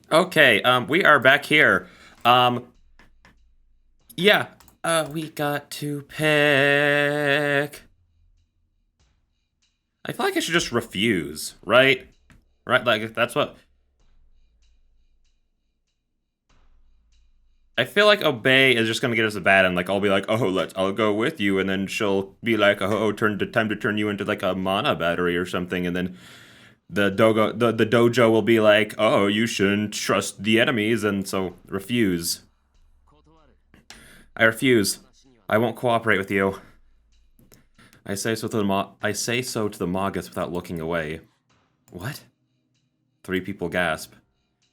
Okay, we are back here. Um, yeah, we got to pick. I feel like I should just refuse, right? Right, like that's what I feel like. Obey is just gonna get us a bad end. Like I'll be like, oh, I'll go with you, and then she'll be like, oh, time to turn you into like a mana battery or something, and then the dojo will be like, oh, you shouldn't trust the enemies, and so refuse. I refuse. I won't cooperate with you. I say so to the Magus without looking away. What? Three people gasp.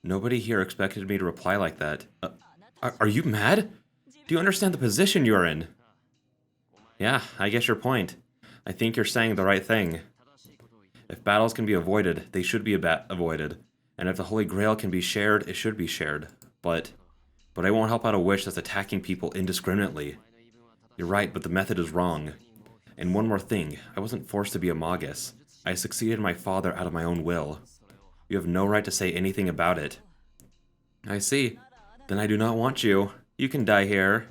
Nobody here expected me to reply like that. Are you mad? Do you understand the position you're in? Yeah, I get your point. I think you're saying the right thing. If battles can be avoided, they should be avoided. And if the Holy Grail can be shared, it should be shared. But I won't help out a witch that's attacking people indiscriminately. You're right, but the method is wrong. And one more thing, I wasn't forced to be a Magus. I succeeded my father out of my own will. You have no right to say anything about it. I see. Then I do not want you. You can die here.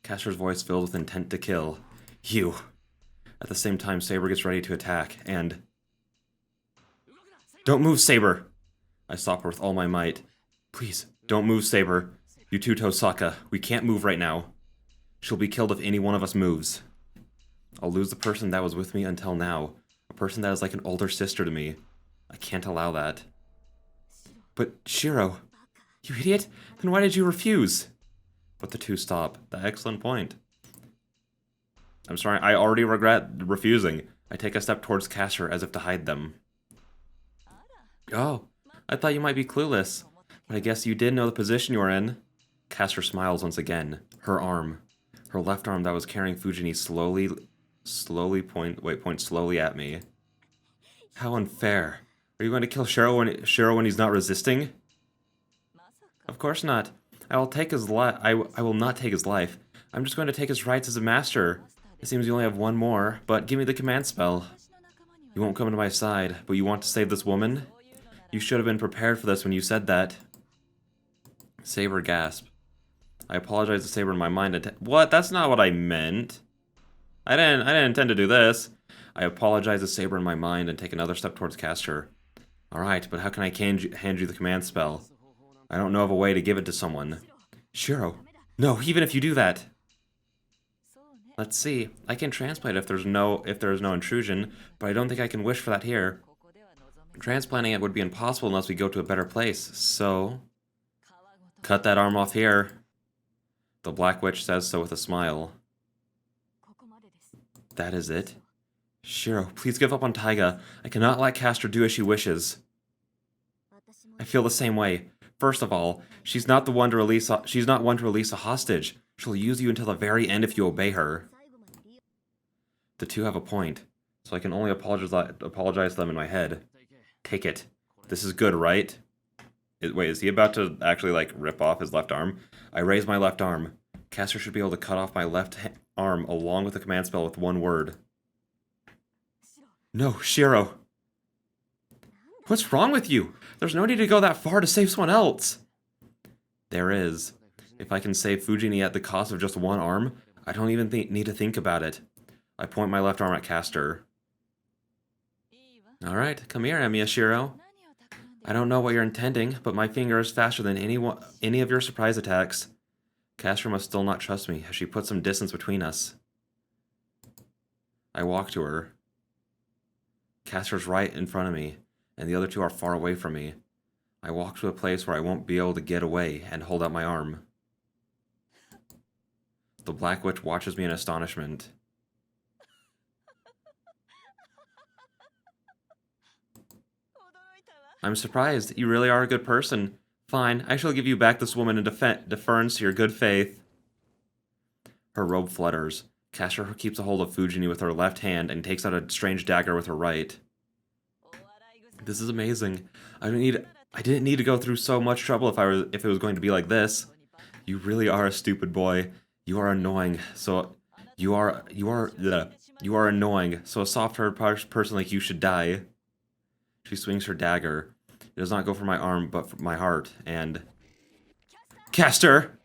Castor's voice filled with intent to kill. You. At the same time, Saber gets ready to attack, and... Don't move, Saber! I stop her with all my might. Please, don't move, Saber. You too, Tosaka. We can't move right now. She'll be killed if any one of us moves. I'll lose the person that was with me until now. A person that is like an older sister to me. I can't allow that. But, Shiro, you idiot! Then why did you refuse? But the two stop. That excellent point. I'm sorry, I already regret refusing. I take a step towards Castor as if to hide them. Oh, I thought you might be clueless. But I guess you did know the position you were in. Castor smiles once again. Her arm. Her left arm that was carrying Fujini points slowly at me. How unfair. Are you going to kill Shiro when he's not resisting? Of course not. I will take his life. I will not take his life. I'm just going to take his rights as a master. It seems you only have one more, but give me the command spell. You won't come to my side, but you want to save this woman? You should have been prepared for this when you said that. Saber gasped. I apologize to Saber in my mind. What? That's not what I meant. I didn't intend to do this. I apologize to Saber in my mind and take another step towards Castor. Alright, but how can I hand you the command spell? I don't know of a way to give it to someone. Shiro. No, even if you do that. Let's see. I can transplant if there is no intrusion, but I don't think I can wish for that here. Transplanting it would be impossible unless we go to a better place, so... Cut that arm off here. The Black Witch says so with a smile. That is it? Shiro, please give up on Taiga. I cannot let Castor do as she wishes. I feel the same way. First of all, she's not one to release a hostage. She'll use you until the very end if you obey her. The two have a point, so I can only apologize to them in my head. Take it. This is good, right? Wait, is he about to actually, like, rip off his left arm? I raise my left arm. Castor should be able to cut off my left arm along with the command spell with one word. No, Shiro. What's wrong with you? There's no need to go that far to save someone else. There is. If I can save Fujini at the cost of just one arm, I don't even need to think about it. I point my left arm at Castor. Alright, come here, Emiya Shiro. I don't know what you're intending, but my finger is faster than any of your surprise attacks. Castor must still not trust me, as she puts some distance between us. I walk to her. Castor's right in front of me, and the other two are far away from me. I walk to a place where I won't be able to get away and hold out my arm. The Black Witch watches me in astonishment. I'm surprised. You really are a good person. Fine, I shall give you back this woman in deference to your good faith. Her robe flutters. Castor keeps a hold of Fujini with her left hand and takes out a strange dagger with her right. This is amazing. I didn't need to go through so much trouble if it was going to be like this. You really are a stupid boy. You are annoying. You are annoying. So a soft-hearted person like you should die. She swings her dagger. It does not go for my arm, but for my heart, and... Caster!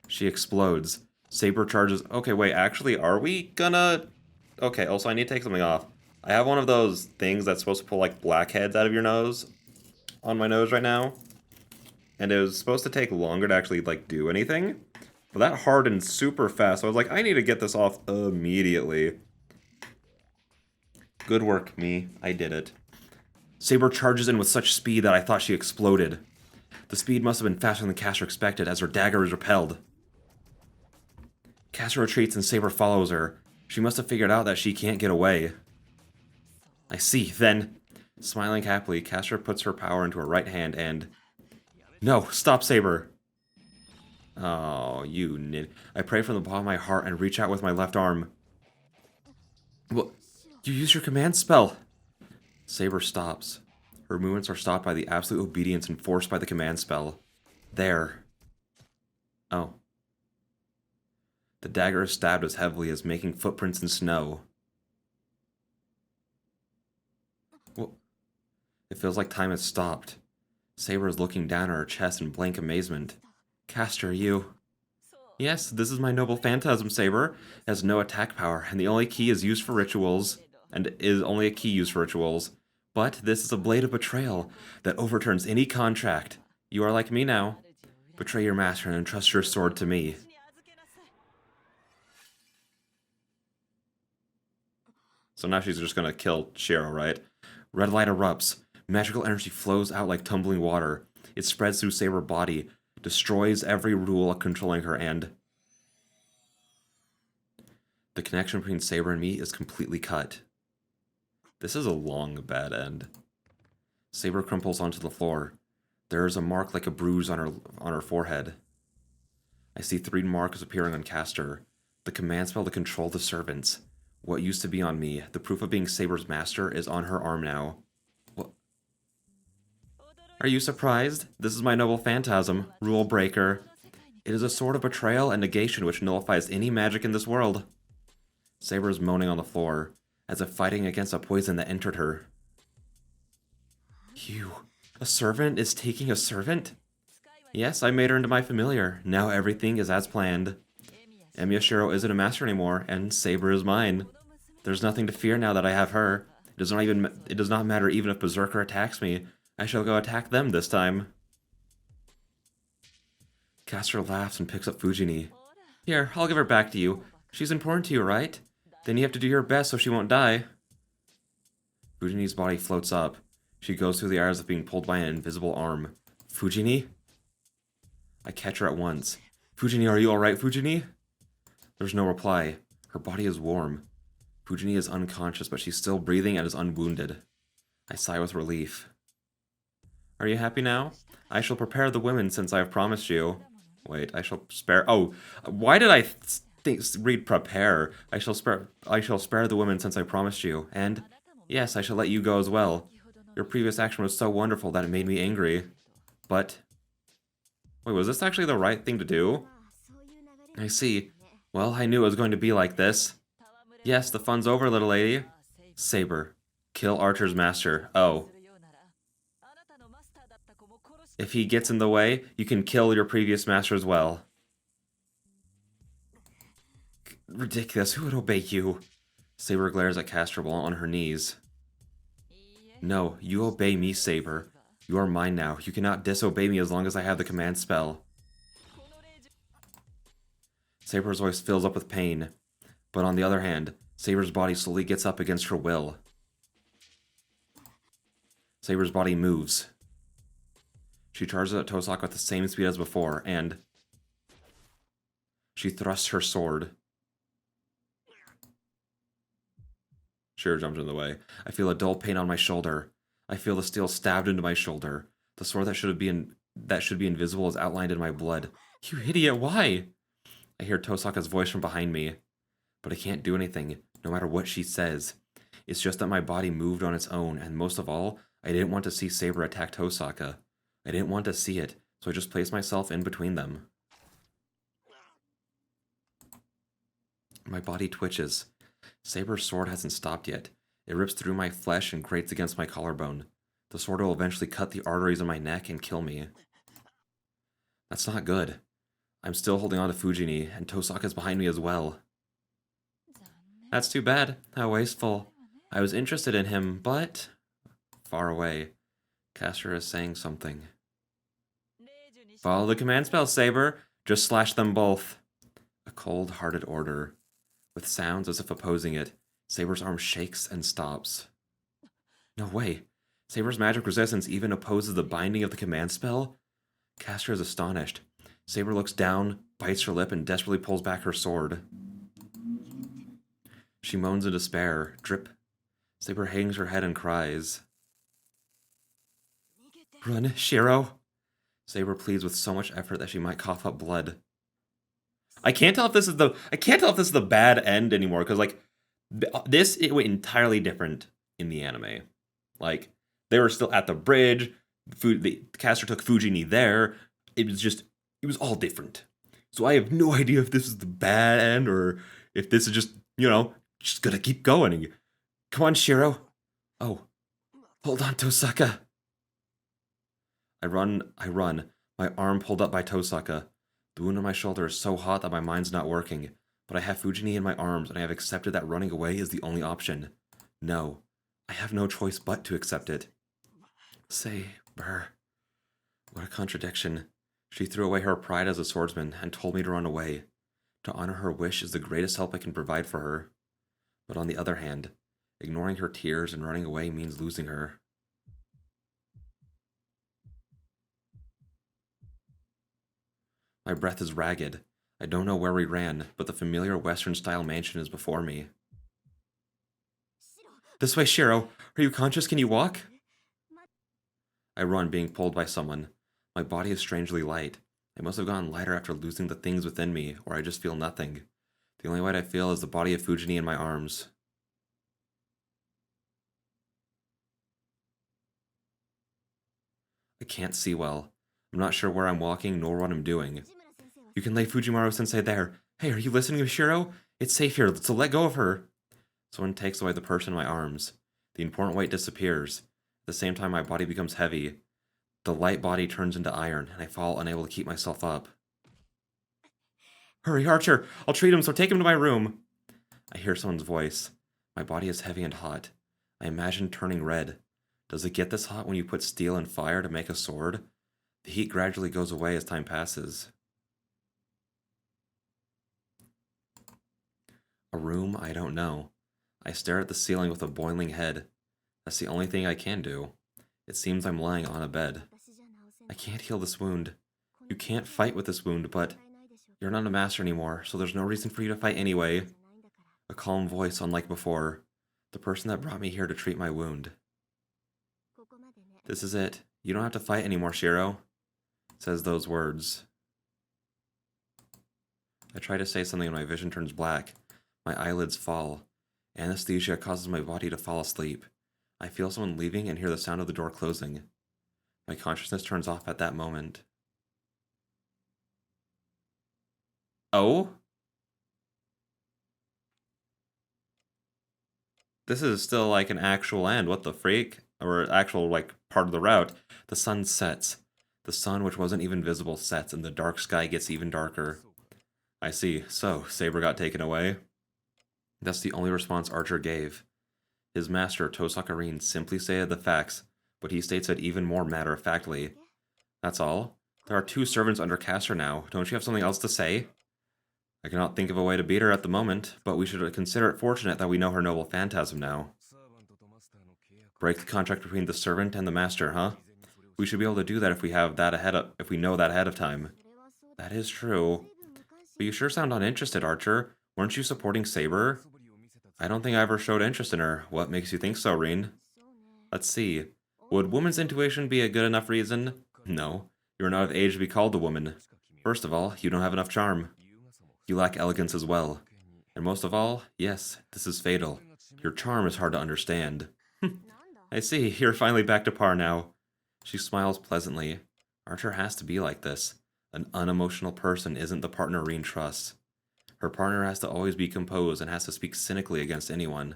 She explodes. Saber charges... Okay, wait, actually, are we gonna... Okay, also, I need to take something off. I have one of those things that's supposed to pull, like, blackheads out of your nose on my nose right now. And it was supposed to take longer to actually, like, do anything. But that hardened super fast, so I was like, I need to get this off immediately. Good work, me. I did it. Saber charges in with such speed that I thought she exploded. The speed must have been faster than Caster expected, as her dagger is repelled. Caster retreats and Saber follows her. She must have figured out that she can't get away. I see, then. Smiling happily, Caster puts her power into her right hand and... No, stop, Saber! Oh, you nid. I pray from the bottom of my heart and reach out with my left arm. Well, you used your command spell! Saber stops. Her movements are stopped by the absolute obedience enforced by the command spell. There. Oh. The dagger is stabbed as heavily as making footprints in snow. Well, it feels like time has stopped. Saber is looking down at her chest in blank amazement. Caster, you... Yes, this is my noble phantasm, Saber. It has no attack power, and the only key is used for rituals. And is only a key used for rituals. But this is a blade of betrayal that overturns any contract. You are like me now. Betray your master and entrust your sword to me. So now she's just gonna kill Shiro, right? Red light erupts. Magical energy flows out like tumbling water. It spreads through Saber's body, destroys every rule controlling her, and... The connection between Saber and me is completely cut. This is a long, bad end. Saber crumples onto the floor. There is a mark like a bruise on her forehead. I see 3 marks appearing on Caster. The command spell to control the servants. What used to be on me, the proof of being Saber's master, is on her arm now. What? Are you surprised? This is my noble phantasm, rule breaker. It is a sword of betrayal and negation which nullifies any magic in this world. Saber is moaning on the floor, as if fighting against a poison that entered her. You, a servant is taking a servant? Yes, I made her into my familiar. Now everything is as planned. Emiya Shiro isn't a master anymore, and Saber is mine. There's nothing to fear now that I have her. It does not matter even if Berserker attacks me. I shall go attack them this time. Caster laughs and picks up Fujini. Here, I'll give her back to you. She's important to you, right? Then you have to do your best so she won't die. Fujini's body floats up. She goes through the air as if being pulled by an invisible arm. Fujini? I catch her at once. Fujini, are you alright, Fujini? There's no reply. Her body is warm. Fujini is unconscious, but she's still breathing and is unwounded. I sigh with relief. Are you happy now? I shall prepare the women since I have promised you. Wait, I shall spare... Oh, why did I read prepare? I shall spare the women since I promised you. And, yes, I shall let you go as well. Your previous action was so wonderful that it made me angry. But... Wait, was this actually the right thing to do? I see. Well, I knew it was going to be like this. Yes, the fun's over, little lady. Saber. Kill Archer's master. Oh. If he gets in the way, you can kill your previous master as well. Ridiculous. Who would obey you? Saber glares at Caster while on her knees. No, you obey me, Saber. You are mine now. You cannot disobey me as long as I have the command spell. Saber's voice fills up with pain. But on the other hand, Saber's body slowly gets up against her will. Saber's body moves. She charges at Tosaka with the same speed as before, and... She thrusts her sword. Shiro jumps in the way. I feel a dull pain on my shoulder. I feel the steel stabbed into my shoulder. The sword that should be invisible is outlined in my blood. You idiot, why? I hear Tosaka's voice from behind me. But I can't do anything, no matter what she says. It's just that my body moved on its own, and most of all, I didn't want to see Saber attack Tosaka. I didn't want to see it, so I just placed myself in between them. My body twitches. Saber's sword hasn't stopped yet. It rips through my flesh and grates against my collarbone. The sword will eventually cut the arteries in my neck and kill me. That's not good. I'm still holding on to Fujini, and Tosaka's behind me as well. That's too bad. How wasteful. I was interested in him, but... Far away. Caster is saying something. Follow the command spell, Saber. Just slash them both. A cold-hearted order. With sounds as if opposing it, Saber's arm shakes and stops. No way. Saber's magic resistance even opposes the binding of the command spell? Caster is astonished. Saber looks down, bites her lip, and desperately pulls back her sword. She moans in despair. Drip. Saber hangs her head and cries. Run, Shiro! Saber pleads with so much effort that she might cough up blood. I can't tell if this is the bad end anymore, because like it went entirely different in the anime. Like they were still at the bridge. The caster took Fujini there. It was all different. So I have no idea if this is the bad end or if this is just just gonna keep going. Come on, Shiro. Oh, hold on, Tosaka. I run. My arm pulled up by Tosaka. The wound on my shoulder is so hot that my mind's not working, but I have Fujini in my arms and I have accepted that running away is the only option. No, I have no choice but to accept it. Saber. What a contradiction. She threw away her pride as a swordsman and told me to run away. To honor her wish is the greatest help I can provide for her. But on the other hand, ignoring her tears and running away means losing her. My breath is ragged. I don't know where we ran, but the familiar Western-style mansion is before me. This way, Shiro. Are you conscious? Can you walk? I run, being pulled by someone. My body is strangely light. I must have gotten lighter after losing the things within me, or I just feel nothing. The only weight I feel is the body of Fujini in my arms. I can't see well. I'm not sure where I'm walking nor what I'm doing. You can lay Fujimaru-sensei there. Hey, are you listening to Shiro? It's safe here, so let go of her. Someone takes away the person in my arms. The important weight disappears. At the same time, my body becomes heavy. The light body turns into iron, and I fall unable to keep myself up. Hurry, Archer! I'll treat him, so take him to my room! I hear someone's voice. My body is heavy and hot. I imagine turning red. Does it get this hot when you put steel and fire to make a sword? The heat gradually goes away as time passes. A room I don't know. I stare at the ceiling with a boiling head. That's the only thing I can do. It seems I'm lying on a bed. I can't heal this wound. You can't fight with this wound, but you're not a master anymore, so there's no reason for you to fight anyway. A calm voice, unlike before. The person that brought me here to treat my wound. This is it. You don't have to fight anymore, Shiro. Says those words. I try to say something and my vision turns black. My eyelids fall. Anesthesia causes my body to fall asleep. I feel someone leaving and hear the sound of the door closing. My consciousness turns off at that moment. Oh? This is still like an actual end. What the freak? Or actual, like, part of the route. The sun sets. The sun, which wasn't even visible, sets, and the dark sky gets even darker. I see. So, Saber got taken away? That's the only response Archer gave. His master, Tosaka Rin, simply stated the facts, but he states it even more matter-of-factly. That's all? There are 2 servants under Caster now. Don't you have something else to say? I cannot think of a way to beat her at the moment, but we should consider it fortunate that we know her noble phantasm now. Break the contract between the servant and the master, huh? We should be able to do that if we know that ahead of time. That is true. But you sure sound uninterested, Archer. Weren't you supporting Saber? I don't think I ever showed interest in her. What makes you think so, Rin? Let's see. Would woman's intuition be a good enough reason? No. You're not of age to be called a woman. First of all, you don't have enough charm. You lack elegance as well. And most of all, yes, this is fatal. Your charm is hard to understand. I see, you're finally back to par now. She smiles pleasantly. Archer has to be like this. An unemotional person isn't the partner Rin trusts. Her partner has to always be composed and has to speak cynically against anyone.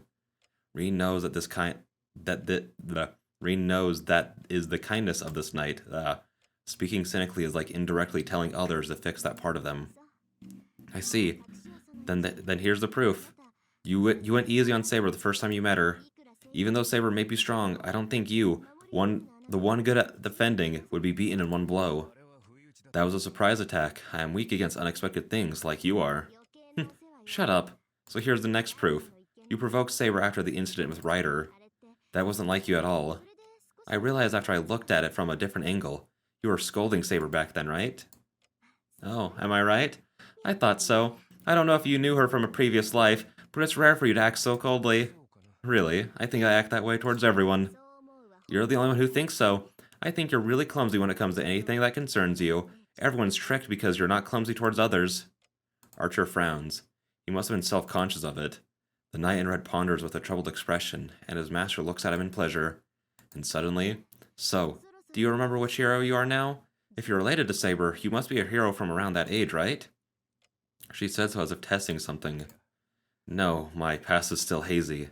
Rin knows that Rin knows that is the kindness of this knight. Speaking cynically is like indirectly telling others to fix that part of them. I see. Then here's the proof. You went easy on Saber the first time you met her. Even though Saber may be strong, I don't think the one good at defending, would be beaten in one blow. That was a surprise attack. I am weak against unexpected things, like you are. Shut up. So here's the next proof. You provoked Saber after the incident with Ryder. That wasn't like you at all. I realized after I looked at it from a different angle. You were scolding Saber back then, right? Oh, am I right? I thought so. I don't know if you knew her from a previous life, but it's rare for you to act so coldly. Really, I think I act that way towards everyone. You're the only one who thinks so. I think you're really clumsy when it comes to anything that concerns you. Everyone's tricked because you're not clumsy towards others. Archer frowns. He must have been self-conscious of it. The knight in red ponders with a troubled expression, and his master looks at him in pleasure. And suddenly, so, do you remember which hero you are now? If you're related to Saber, you must be a hero from around that age, right? She said so as if testing something. No, my past is still hazy.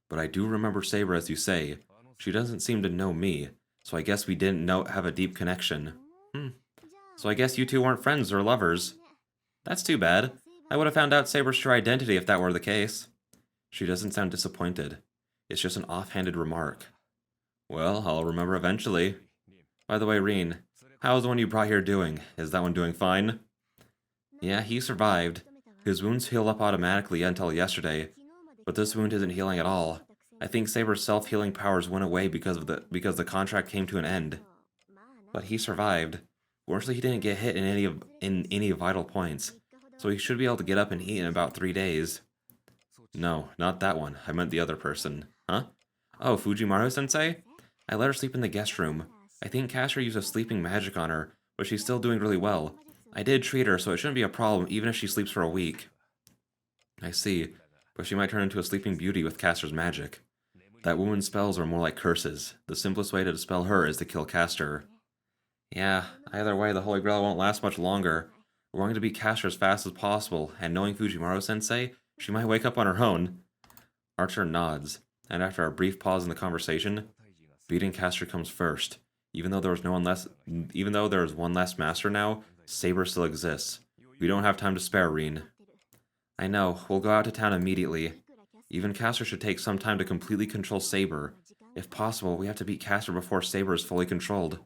But I do remember Saber as you say. She doesn't seem to know me, so I guess we didn't have a deep connection. So I guess you two weren't friends or lovers. That's too bad. I would have found out Saber's true identity if that were the case. She doesn't sound disappointed. It's just an offhanded remark. Well, I'll remember eventually. By the way, Reen, how's the one you brought here doing? Is that one doing fine? Yeah, he survived. His wounds healed up automatically until yesterday, but this wound isn't healing at all. I think Saber's self-healing powers went away because the contract came to an end. But he survived. Fortunately, he didn't get hit in any vital points, so he should be able to get up and eat in about 3 days. No, not that one. I meant the other person. Huh? Oh, Fujimaru-sensei? I let her sleep in the guest room. I think Castor used a sleeping magic on her, but she's still doing really well. I did treat her, so it shouldn't be a problem even if she sleeps for a week. I see, but she might turn into a sleeping beauty with Castor's magic. That woman's spells are more like curses. The simplest way to dispel her is to kill Castor. Yeah, either way, the Holy Grail won't last much longer. We're going to beat Castor as fast as possible, and knowing Fujimaru-sensei, she might wake up on her own. Archer nods, and after a brief pause in the conversation, beating Castor comes first. Even though there is one less master now, Saber still exists. We don't have time to spare, Reen. I know, we'll go out to town immediately. Even Castor should take some time to completely control Saber. If possible, we have to beat Castor before Saber is fully controlled.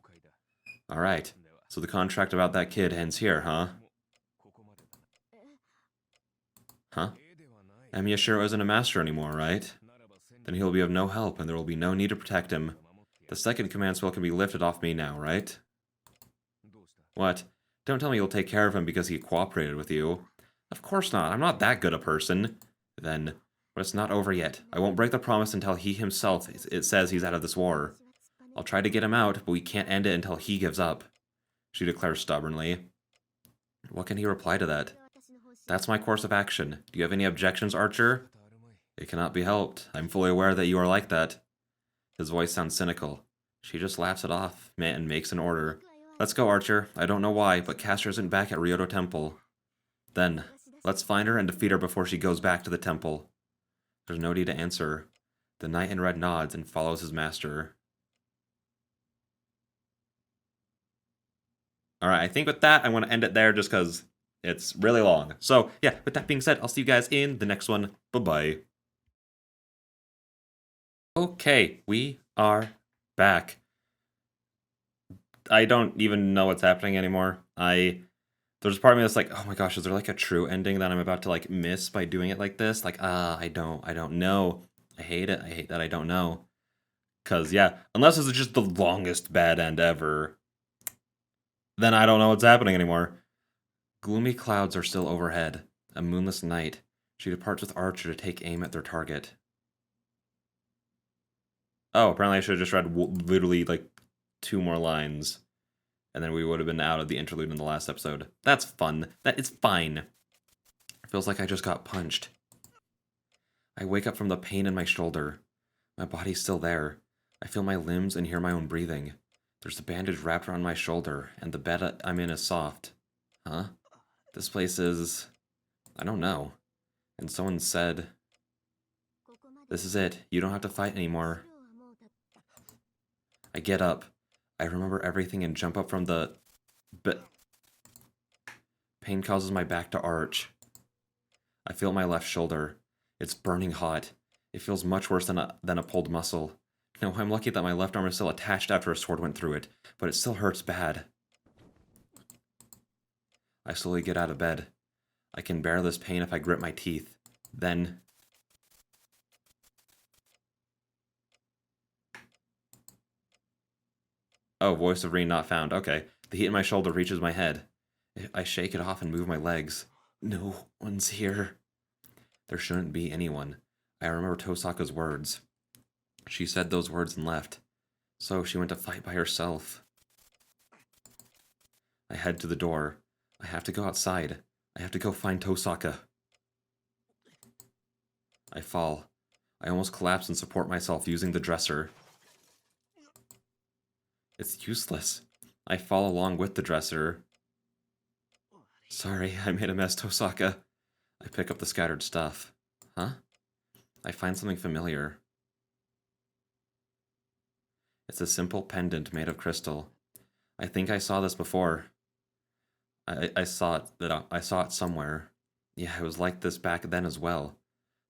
Alright, so the contract about that kid ends here, huh? Huh? Miyashiro isn't a master anymore, right? Then he'll be of no help and there will be no need to protect him. The second command spell can be lifted off me now, right? What? Don't tell me you'll take care of him because he cooperated with you. Of course not, I'm not that good a person. Then, but it's not over yet. I won't break the promise until he himself says he's out of this war. I'll try to get him out, but we can't end it until he gives up, she declares stubbornly. What can he reply to that? That's my course of action. Do you have any objections, Archer? It cannot be helped. I'm fully aware that you are like that. His voice sounds cynical. She just laughs it off and makes an order. Let's go, Archer. I don't know why, but Castor isn't back at Ryoto Temple. Then, let's find her and defeat her before she goes back to the temple. There's no need to answer. The knight in red nods and follows his master. Alright, I think with that, I'm going to end it there just because it's really long. So, yeah, with that being said, I'll see you guys in the next one. Bye-bye. Okay, we are back. I don't even know what's happening anymore. There's a part of me that's like, oh my gosh, is there like a true ending that I'm about to like miss by doing it like this? Like, I don't know. I hate it. I hate that I don't know. Cause yeah, unless this is just the longest bad end ever, then I don't know what's happening anymore. Gloomy clouds are still overhead. A moonless night. She departs with Archer to take aim at their target. Oh, apparently I should have just read literally like 2 more lines. And then we would have been out of the interlude in the last episode. That's fun. That is fine. It feels like I just got punched. I wake up from the pain in my shoulder. My body's still there. I feel my limbs and hear my own breathing. There's a bandage wrapped around my shoulder, and the bed I'm in is soft. Huh? This place is... I don't know. And someone said... This is it. You don't have to fight anymore. I get up. I remember everything and jump up from the... But pain causes my back to arch. I feel my left shoulder. It's burning hot. It feels much worse than a pulled muscle. No, I'm lucky that my left arm is still attached after a sword went through it, but it still hurts bad. I slowly get out of bed. I can bear this pain if I grit my teeth. Then... Oh, voice of Reen not found. Okay. The heat in my shoulder reaches my head. I shake it off and move my legs. No one's here. There shouldn't be anyone. I remember Tosaka's words. She said those words and left. So she went to fight by herself. I head to the door. I have to go outside. I have to go find Tosaka. I fall. I almost collapse and support myself using the dresser. It's useless. I fall along with the dresser. Sorry, I made a mess, Tosaka. I pick up the scattered stuff. Huh? I find something familiar. It's a simple pendant made of crystal. I think I saw this before. I saw it somewhere. Yeah, it was like this back then as well.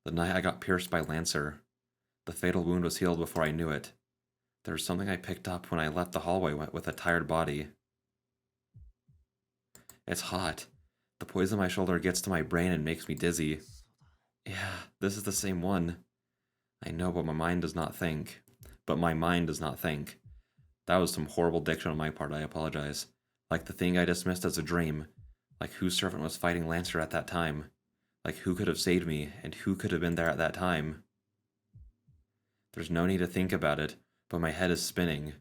The night I got pierced by Lancer. The fatal wound was healed before I knew it. There was something I picked up when I left the hallway with a tired body. It's hot. The poison in my shoulder gets to my brain and makes me dizzy. Yeah, this is the same one. I know, but my mind does not think. That was some horrible diction on my part, I apologize. Like the thing I dismissed as a dream. Like whose servant was fighting Lancer at that time. Like who could have saved me, and who could have been there at that time. There's no need to think about it, but my head is spinning.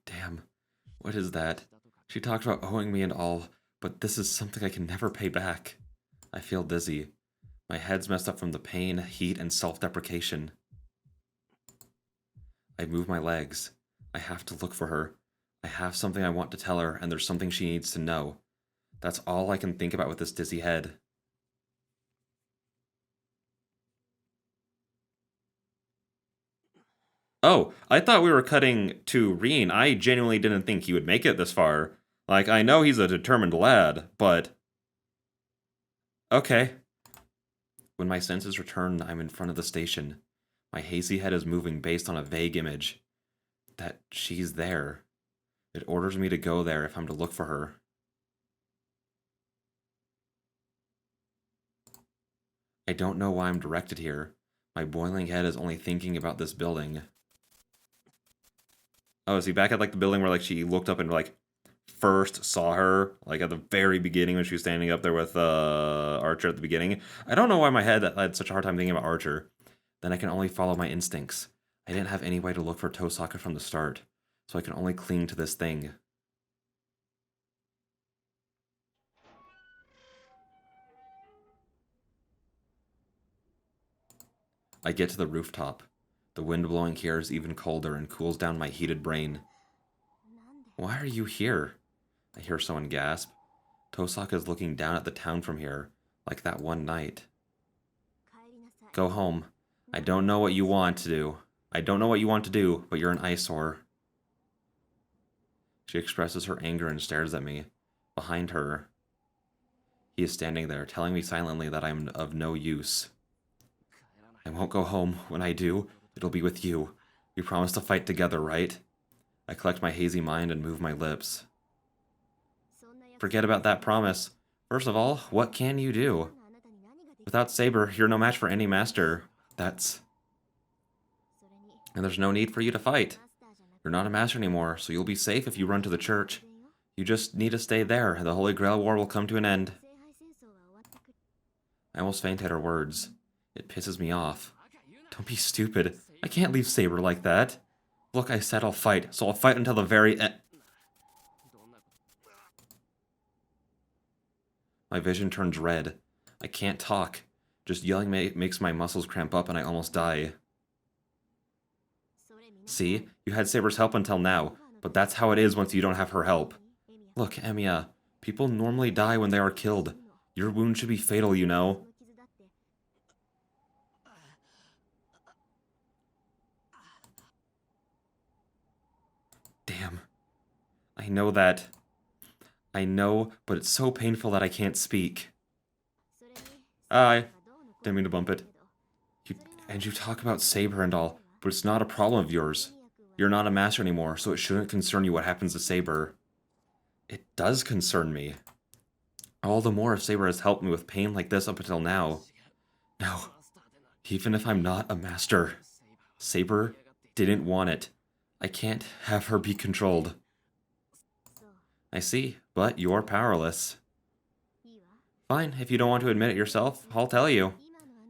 Damn, what is that? She talked about owing me and all, but this is something I can never pay back. I feel dizzy. My head's messed up from the pain, heat, and self-deprecation. I move my legs. I have to look for her. I have something I want to tell her, and there's something she needs to know. That's all I can think about with this dizzy head. Oh, I thought we were cutting to Reen. I genuinely didn't think he would make it this far. Like, I know he's a determined lad, but... Okay. When my senses return, I'm in front of the station. My hazy head is moving based on a vague image. That she's there. It orders me to go there if I'm to look for her. I don't know why I'm directed here. My boiling head is only thinking about this building. Oh, is he back at, like, the building where, like, she looked up and, like, first saw her, like, at the very beginning when she was standing up there with, Archer at the beginning? I don't know why my head had such a hard time thinking about Archer. Then I can only follow my instincts. I didn't have any way to look for Tosaka from the start, so I can only cling to this thing. I get to the rooftop. The wind blowing here is even colder and cools down my heated brain. Why are you here? I hear someone gasp. Tosaka is looking down at the town from here, like that one night. Go home. I don't know what you want to do. But you're an eyesore. She expresses her anger and stares at me. Behind her, he is standing there, telling me silently that I'm of no use. I won't go home. When I do, it'll be with you. We promised to fight together, right? I collect my hazy mind and move my lips. Forget about that promise. First of all, what can you do? Without Saber, you're no match for any master. And there's no need for you to fight. You're not a master anymore, so you'll be safe if you run to the church. You just need to stay there, and the Holy Grail War will come to an end. I almost faint at her words. It pisses me off. Don't be stupid. I can't leave Saber like that. Look, I said I'll fight, so I'll fight until the very end. My vision turns red. I can't talk. Just yelling makes my muscles cramp up and I almost die. See? You had Saber's help until now, but that's how it is once you don't have her help. Look, Emiya, people normally die when they are killed. Your wound should be fatal, you know. I know that. I know, but it's so painful that I can't speak. I didn't mean to bump it. You talk about Saber and all, but it's not a problem of yours. You're not a master anymore, so it shouldn't concern you what happens to Saber. It does concern me. All the more if Saber has helped me with pain like this up until now. No, even if I'm not a master, Saber didn't want it. I can't have her be controlled. I see, but you're powerless. Fine, if you don't want to admit it yourself, I'll tell you.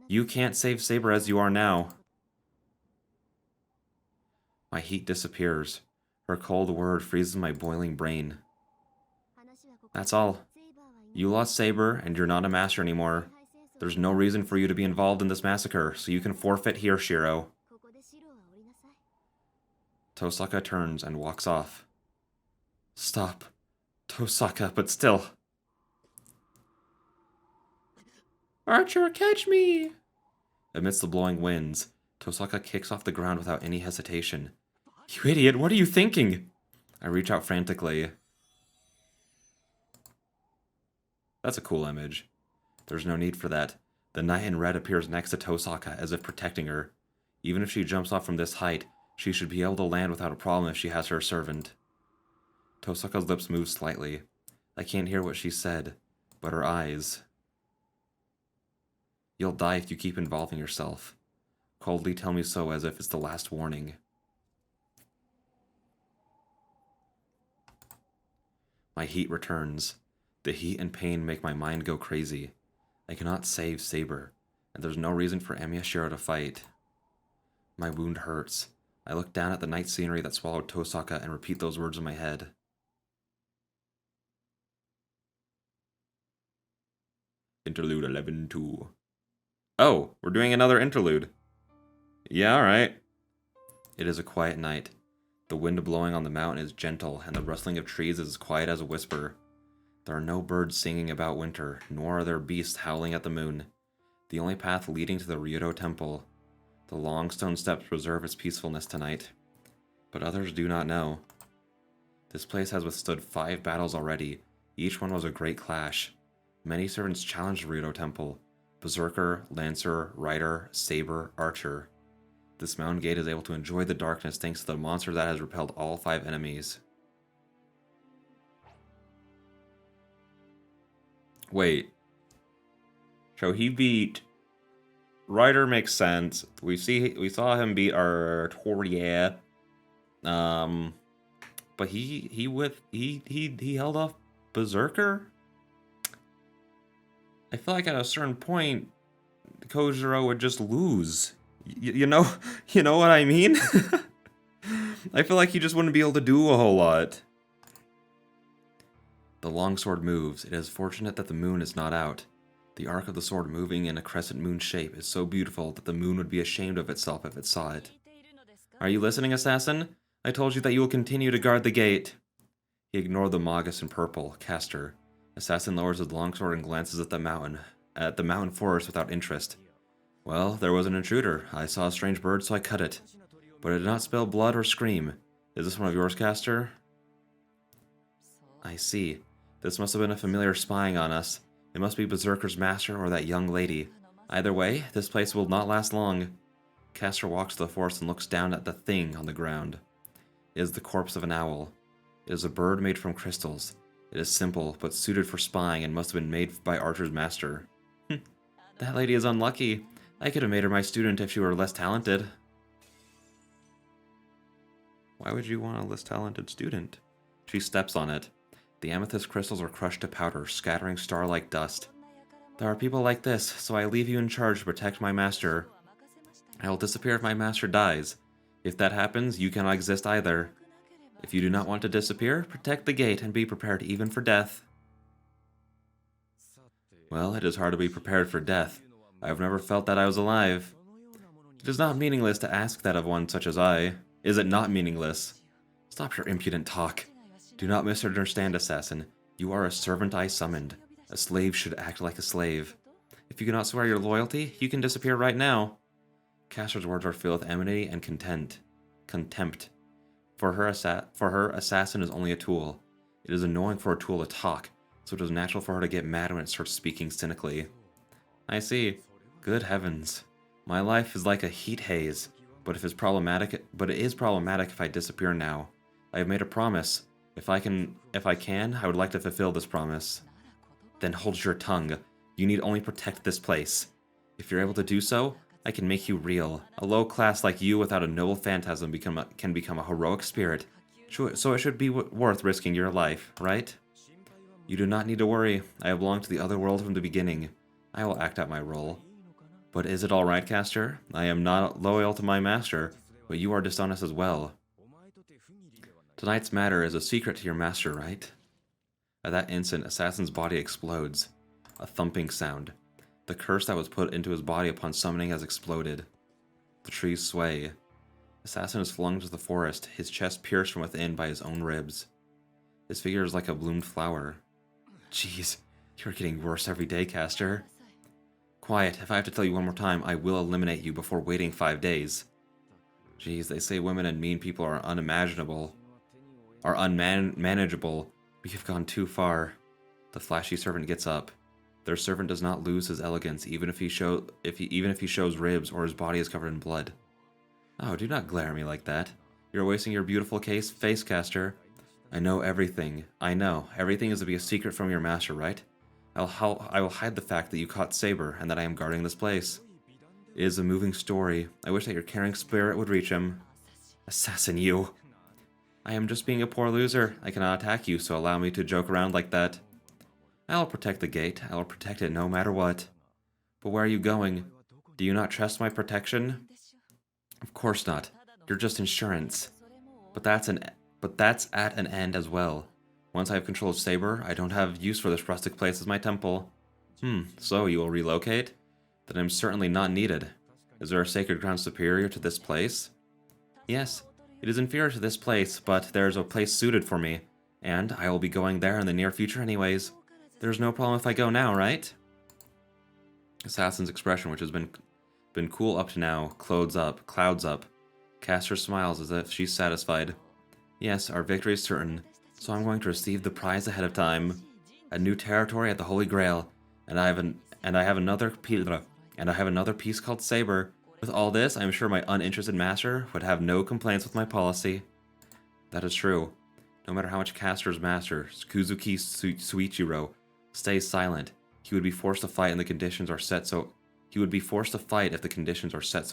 You can't save Saber as you are now. My heat disappears. Her cold word freezes my boiling brain. That's all. You lost Saber, and you're not a master anymore. There's no reason for you to be involved in this massacre, so you can forfeit here, Shiro. Tosaka turns and walks off. Stop. Tosaka, but still. Archer, catch me! Amidst the blowing winds, Tosaka kicks off the ground without any hesitation. You idiot, what are you thinking? I reach out frantically. That's a cool image. There's no need for that. The knight in red appears next to Tosaka as if protecting her. Even if she jumps off from this height, she should be able to land without a problem if she has her servant. Tosaka's lips move slightly. I can't hear what she said, but her eyes. You'll die if you keep involving yourself. Coldly tell me so as if it's the last warning. My heat returns. The heat and pain make my mind go crazy. I cannot save Saber, and there's no reason for Emiya Shiro to fight. My wound hurts. I look down at the night scenery that swallowed Tosaka and repeat those words in my head. Interlude 11-2. Oh, we're doing another interlude. Yeah, alright. It is a quiet night. The wind blowing on the mountain is gentle, and the rustling of trees is as quiet as a whisper. There are no birds singing about winter, nor are there beasts howling at the moon. The only path leading to the Ryudo Temple. The long stone steps preserve its peacefulness tonight. But others do not know. This place has withstood 5 battles already. Each one was a great clash. Many servants challenged the Ryudo Temple. Berserker, Lancer, Rider, Saber, Archer. This mountain gate is able to enjoy the darkness thanks to the monster that has repelled all 5 enemies. Wait. So he beat... Rider makes sense. We saw him beat Artoria. But he held off Berserker? I feel like at a certain point, Kojiro would just lose. You know what I mean? I feel like he just wouldn't be able to do a whole lot. The longsword moves. It is fortunate that the moon is not out. The arc of the sword moving in a crescent moon shape is so beautiful that the moon would be ashamed of itself if it saw it. Are you listening, assassin? I told you that you will continue to guard the gate. He ignored the Magus in purple, Caster. Assassin lowers his longsword and glances at the mountain forest without interest. Well, there was an intruder. I saw a strange bird, so I cut it. But it did not spill blood or scream. Is this one of yours, Caster? I see. This must have been a familiar spying on us. It must be Berserker's master or that young lady. Either way, this place will not last long. Caster walks to the forest and looks down at the thing on the ground. It is the corpse of an owl. It is a bird made from crystals. It is simple, but suited for spying and must have been made by Archer's master. That lady is unlucky. I could have made her my student if she were less talented. Why would you want a less talented student? She steps on it. The amethyst crystals are crushed to powder, scattering star-like dust. There are people like this, so I leave you in charge to protect my master. I will disappear if my master dies. If that happens, you cannot exist either. If you do not want to disappear, protect the gate and be prepared even for death. Well, it is hard to be prepared for death. I have never felt that I was alive. It is not meaningless to ask that of one such as I. Is it not meaningless? Stop your impudent talk. Do not misunderstand, assassin. You are a servant I summoned. A slave should act like a slave. If you cannot swear your loyalty, you can disappear right now. Caster's words are filled with enmity and contempt. For her, assassin is only a tool. It is annoying for a tool to talk, so it is natural for her to get mad when it starts speaking cynically. I see. Good heavens. My life is like a heat haze, but it is problematic if I disappear now. I have made a promise. If I can, I would like to fulfill this promise. Then hold your tongue. You need only protect this place. If you're able to do so, I can make you real. A low class like you without a noble phantasm can become a heroic spirit. So it should be worth risking your life, right? You do not need to worry. I have belonged to the other world from the beginning. I will act out my role. But is it alright, Caster? I am not loyal to my master, but you are dishonest as well. Tonight's matter is a secret to your master, right? At that instant, Assassin's body explodes. A thumping sound. The curse that was put into his body upon summoning has exploded. The trees sway. Assassin is flung into the forest, his chest pierced from within by his own ribs. His figure is like a bloomed flower. Jeez, you're getting worse every day, Caster. Quiet, if I have to tell you one more time, I will eliminate you before waiting 5 days. Jeez, they say women and mean people are unmanageable. We have gone too far. The flashy servant gets up. Their servant does not lose his elegance, even if he shows ribs or his body is covered in blood. Oh, do not glare at me like that. You're wasting your beautiful face, Caster. I know everything. I know. Everything is to be a secret from your master, right? I will hide the fact that you caught Saber and that I am guarding this place. It is a moving story. I wish that your caring spirit would reach him. Assassin, you! I am just being a poor loser. I cannot attack you, so allow me to joke around like that. I will protect the gate. I will protect it no matter what. But where are you going? Do you not trust my protection? Of course not. You're just insurance. But that's at an end as well. Once I have control of Saber, I don't have use for this rustic place as my temple. So you will relocate? Then I'm certainly not needed. Is there a sacred ground superior to this place? Yes, it is inferior to this place, but there is a place suited for me, and I will be going there in the near future anyways. There's no problem if I go now, right? Assassin's expression, which has been cool up to now, clouds up. Caster smiles as if she's satisfied. Yes, our victory is certain, so I'm going to receive the prize ahead of time. A new territory at the Holy Grail, and I have another piece called Saber. With all this, I'm sure my uninterested master would have no complaints with my policy. That is true. No matter how much Caster's master, Kuzuki Suichiro, stays silent, he would be forced to fight if the conditions are set so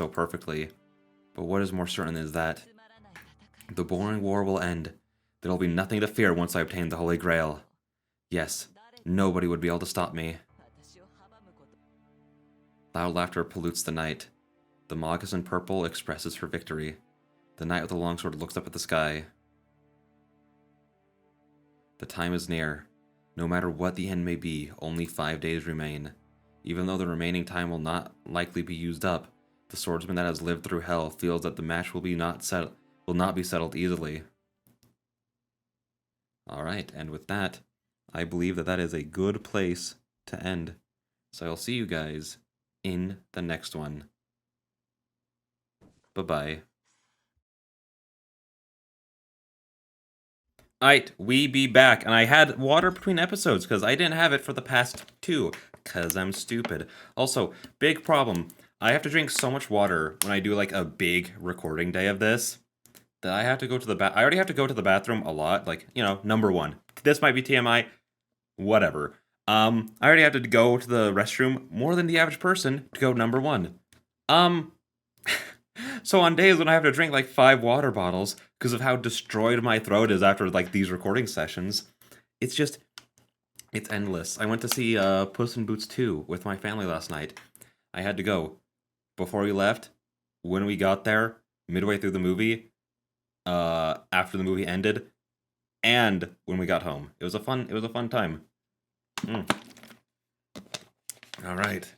perfectly. But what is more certain is that the boring war will end. There will be nothing to fear once I obtain the Holy Grail. Yes, nobody would be able to stop me. Loud laughter pollutes the night. The moccasin purple expresses her victory. The knight with the longsword looks up at the sky. The time is near. No matter what the end may be, only 5 days remain. Even though the remaining time will not likely be used up, the swordsman that has lived through hell feels that the match will not be settled easily. Alright, and with that, I believe that is a good place to end. So I'll see you guys in the next one. Bye-bye. Alright, we be back, and I had water between episodes, because I didn't have it for the past 2, because I'm stupid. Also, big problem, I have to drink so much water when I do, like, a big recording day of this, that I have to go to the I already have to go to the bathroom a lot, like, you know, number 1. This might be TMI, whatever. I already have to go to the restroom more than the average person to go number 1. So on days when I have to drink like 5 water bottles because of how destroyed my throat is after like these recording sessions, it's endless. I went to see Puss in Boots 2 with my family last night. I had to go. Before we left, when we got there, midway through the movie, after the movie ended, and when we got home. It was a fun time. All right.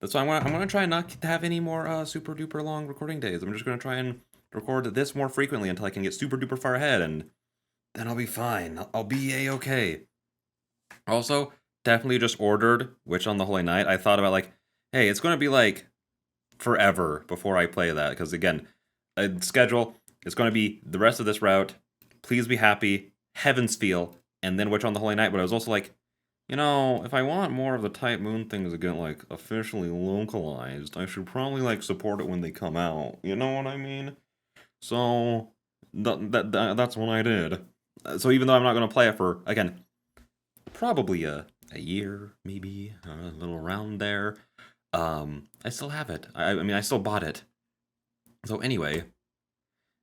That's why I'm gonna try not to have any more super duper long recording days. I'm just gonna try and record this more frequently until I can get super duper far ahead, and then I'll be fine. I'll be a-okay. Also, definitely just ordered Witch on the Holy Night. I thought about like, hey, it's gonna be like forever before I play that, because again, schedule, it's gonna be the rest of this route. Please be happy. Heaven's Feel. and then Witch on the Holy Night, but I was also like, you know, if I want more of the Type Moon things to get, like, officially localized, I should probably, like, support it when they come out. You know what I mean? So, that's what I did. So even though I'm not going to play it for, again, probably a year, maybe, a little around there, I still have it. I mean, I still bought it. So anyway,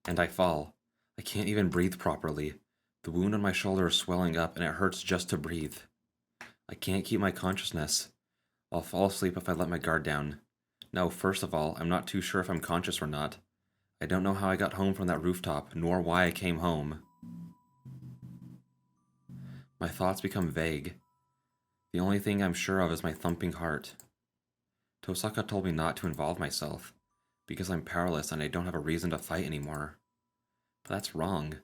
and I fall. I can't even breathe properly. The wound on my shoulder is swelling up, and it hurts just to breathe. I can't keep my consciousness. I'll fall asleep if I let my guard down. No, first of all, I'm not too sure if I'm conscious or not. I don't know how I got home from that rooftop, nor why I came home. My thoughts become vague. The only thing I'm sure of is my thumping heart. Tosaka told me not to involve myself, because I'm powerless and I don't have a reason to fight anymore. But that's wrong.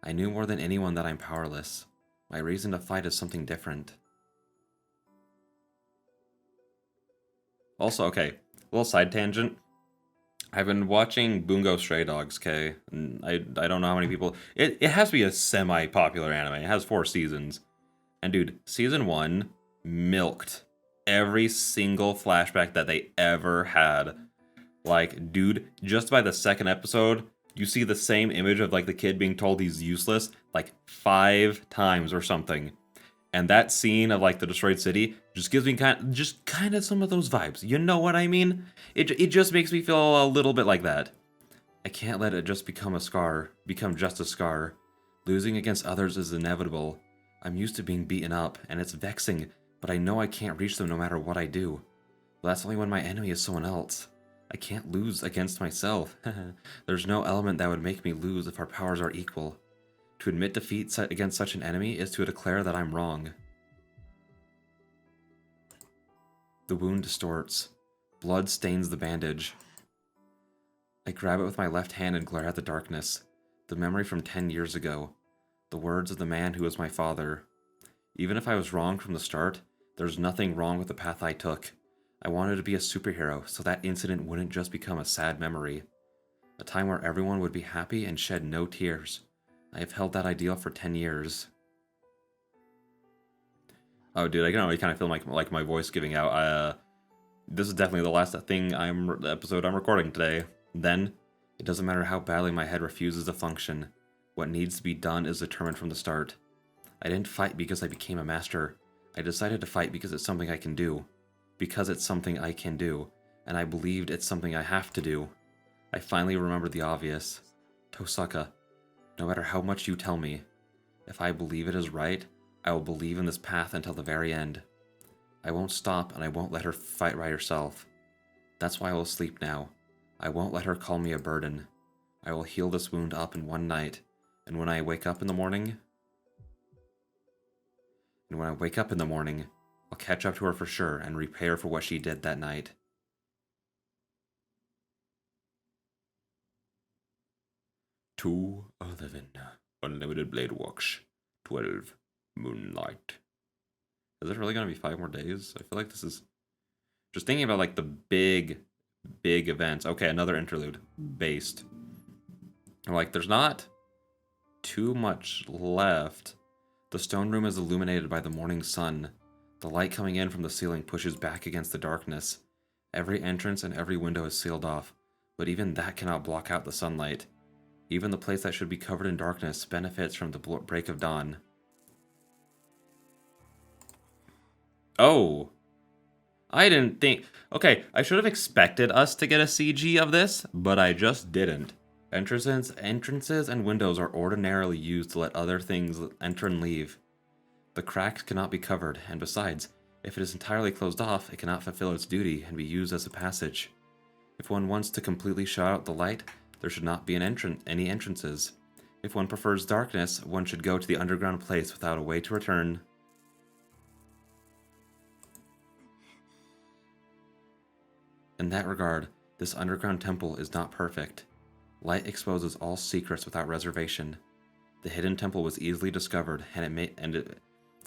I knew more than anyone that I'm powerless. My reason to fight is something different. Also, okay, a little side tangent. I've been watching Bungo Stray Dogs, okay? And I don't know how many people... It has to be a semi-popular anime. It has 4 seasons. And dude, season 1 milked every single flashback that they ever had. Like, dude, just by the second episode, you see the same image of, like, the kid being told he's useless, like, 5 times or something. And that scene of, like, the destroyed city just gives me kind of some of those vibes. You know what I mean? It just makes me feel a little bit like that. I can't let it just become just a scar. Losing against others is inevitable. I'm used to being beaten up, and it's vexing, but I know I can't reach them no matter what I do. But that's only when my enemy is someone else. I can't lose against myself. There's no element that would make me lose if our powers are equal. To admit defeat against such an enemy is to declare that I'm wrong. The wound distorts. Blood stains the bandage. I grab it with my left hand and glare at the darkness. The memory from 10 years ago. The words of the man who was my father. Even if I was wrong from the start, there's nothing wrong with the path I took. I wanted to be a superhero, so that incident wouldn't just become a sad memory. A time where everyone would be happy and shed no tears. I have held that ideal for 10 years. Oh, dude, I can already kind of feel like my voice giving out. This is definitely the last episode I'm recording today. Then, it doesn't matter how badly my head refuses to function. What needs to be done is determined from the start. I didn't fight because I became a master. I decided to fight because it's something I can do. Because it's something I can do. And I believed it's something I have to do. I finally remembered the obvious. Tosaka, no matter how much you tell me, if I believe it is right, I will believe in this path until the very end. I won't stop and I won't let her fight by herself. That's why I will sleep now. I won't let her call me a burden. I will heal this wound up in one night, and when I wake up in the morning, I'll catch up to her for sure and repay her for what she did that night. $2.11 Unlimited Blade Watch 12 Moonlight. Is it really gonna be 5 more days? I feel like this is just thinking about like the big events. Okay, another interlude based. Like there's not too much left. The stone room is illuminated by the morning sun. The light coming in from the ceiling pushes back against the darkness. Every entrance and every window is sealed off, but even that cannot block out the sunlight. Even the place that should be covered in darkness benefits from the break of dawn. Oh. I didn't think... Okay, I should have expected us to get a CG of this, but I just didn't. Entrances and windows are ordinarily used to let other things enter and leave. The cracks cannot be covered, and besides, if it is entirely closed off, it cannot fulfill its duty and be used as a passage. If one wants to completely shut out the light, there should not be any entrances. If one prefers darkness, one should go to the underground place without a way to return. In that regard, this underground temple is not perfect. Light exposes all secrets without reservation. The hidden temple was easily discovered, and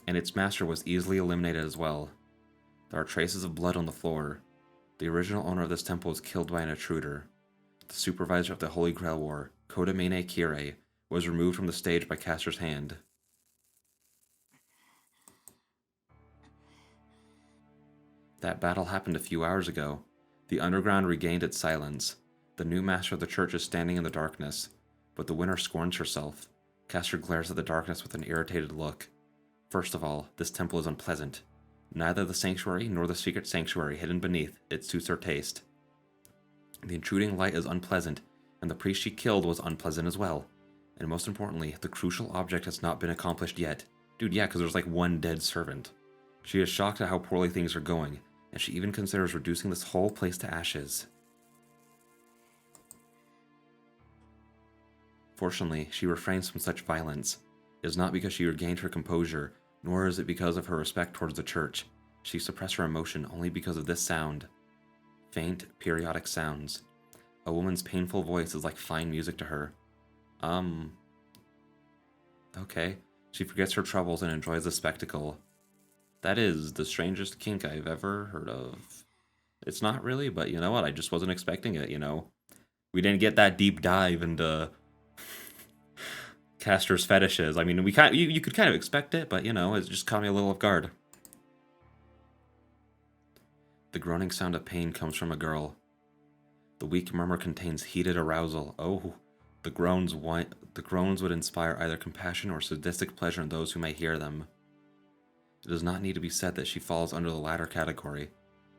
its master was easily eliminated as well. There are traces of blood on the floor. The original owner of this temple was killed by an intruder. The supervisor of the Holy Grail War, Kodamine Kirei, was removed from the stage by Caster's hand. That battle happened a few hours ago. The underground regained its silence. The new master of the church is standing in the darkness, but the winner scorns herself. Castor glares at the darkness with an irritated look. First of all, this temple is unpleasant. Neither the sanctuary nor the secret sanctuary hidden beneath it suits her taste. The intruding light is unpleasant, and the priest she killed was unpleasant as well. And most importantly, the crucial object has not been accomplished yet. Dude, yeah, because there's like one dead servant. She is shocked at how poorly things are going, and she even considers reducing this whole place to ashes. Fortunately, she refrains from such violence. It is not because she regained her composure, nor is it because of her respect towards the church. She suppressed her emotion only because of this sound. Faint, periodic sounds. A woman's painful voice is like fine music to her. Okay. She forgets her troubles and enjoys the spectacle. That is the strangest kink I've ever heard of. It's not really, but you know what? I just wasn't expecting it, you know? We didn't get that deep dive into Castor's fetishes. I mean, you could kind of expect it, but you know, it just caught me a little off guard. The groaning sound of pain comes from a girl. The weak murmur contains heated arousal. Oh, the groans would inspire either compassion or sadistic pleasure in those who may hear them. It does not need to be said that she falls under the latter category.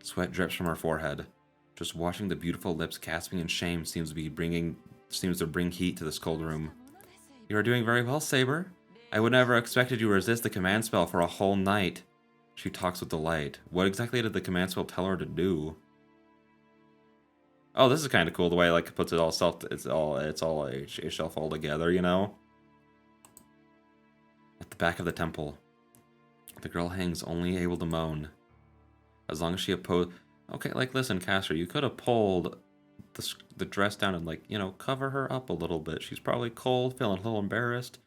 Sweat drips from her forehead. Just watching the beautiful lips gasping in shame seems to bring heat to this cold room. You are doing very well, Saber. I would never have expected you to resist the command spell for a whole night. She talks with delight. What exactly did the command spell tell her to do? Oh, this is kind of cool. The way like it puts it all it's all a shelf all together, you know. At the back of the temple, the girl hangs, only able to moan. As long as she opposed. Okay, like listen, Castor, you could have pulled the dress down and like, you know, cover her up a little bit. She's probably cold, feeling a little embarrassed.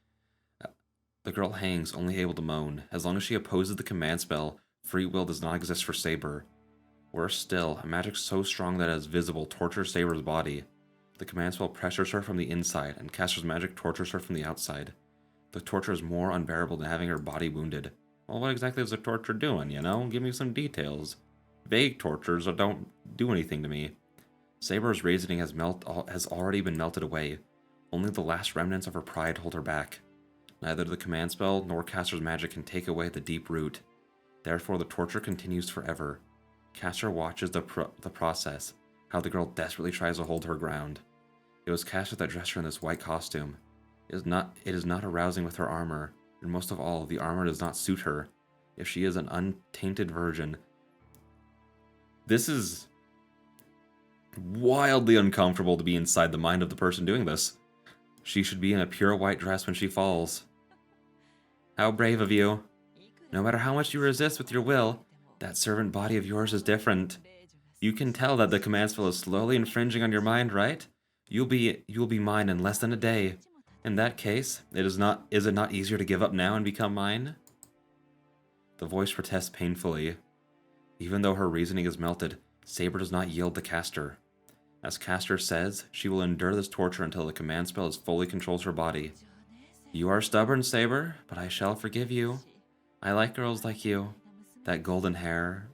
The girl hangs, only able to moan. As long as she opposes the command spell, free will does not exist for Saber. Worse still, a magic so strong that it is visible tortures Saber's body. The command spell pressures her from the inside, and Castor's magic tortures her from the outside. The torture is more unbearable than having her body wounded. Well, what exactly is the torture doing, you know? Give me some details. Vague tortures don't do anything to me. Saber's reasoning has already been melted away. Only the last remnants of her pride hold her back. Neither the command spell nor Castor's magic can take away the deep root. Therefore, the torture continues forever. Castor watches the process, how the girl desperately tries to hold her ground. It was Castor that dressed her in this white costume. It is not arousing with her armor, and most of all, the armor does not suit her. If she is an untainted virgin, this is wildly uncomfortable to be inside the mind of the person doing this. She should be in a pure white dress when she falls. How brave of you. No matter how much you resist with your will, that servant body of yours is different. You can tell that the command spell is slowly infringing on your mind, right? You'll be mine in less than a day. In that case, is it not easier to give up now and become mine? The voice protests painfully. Even though her reasoning is melted, Saber does not yield to Castor. As Castor says, she will endure this torture until the command spell fully controls her body. You are stubborn, Saber, but I shall forgive you. I like girls like you. That golden hair,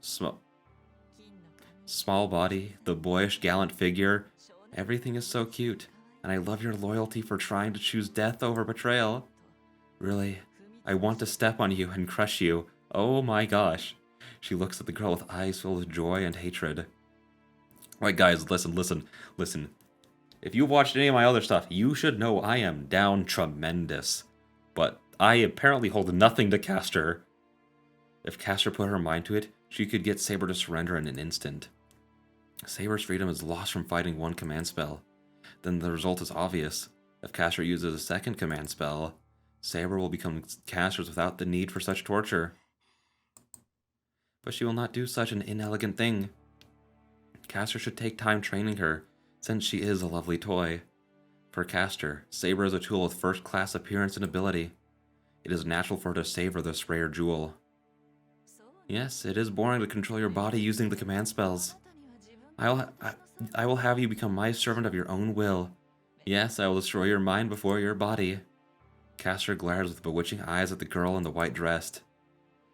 small body, the boyish, gallant figure. Everything is so cute, and I love your loyalty for trying to choose death over betrayal. Really, I want to step on you and crush you. Oh my gosh. She looks at the girl with eyes filled with joy and hatred. Alright guys, listen. If you've watched any of my other stuff, you should know I am down tremendous. But I apparently hold nothing to Castor. If Castor put her mind to it, she could get Saber to surrender in an instant. Saber's freedom is lost from fighting one command spell. Then the result is obvious. If Castor uses a second command spell, Saber will become Castor's without the need for such torture. But she will not do such an inelegant thing. Castor should take time training her, since she is a lovely toy. For Castor, Saber is a tool with first-class appearance and ability. It is natural for her to savor this rare jewel. Yes, it is boring to control your body using the command spells. I will have you become my servant of your own will. Yes, I will destroy your mind before your body. Castor glares with bewitching eyes at the girl in the white dress.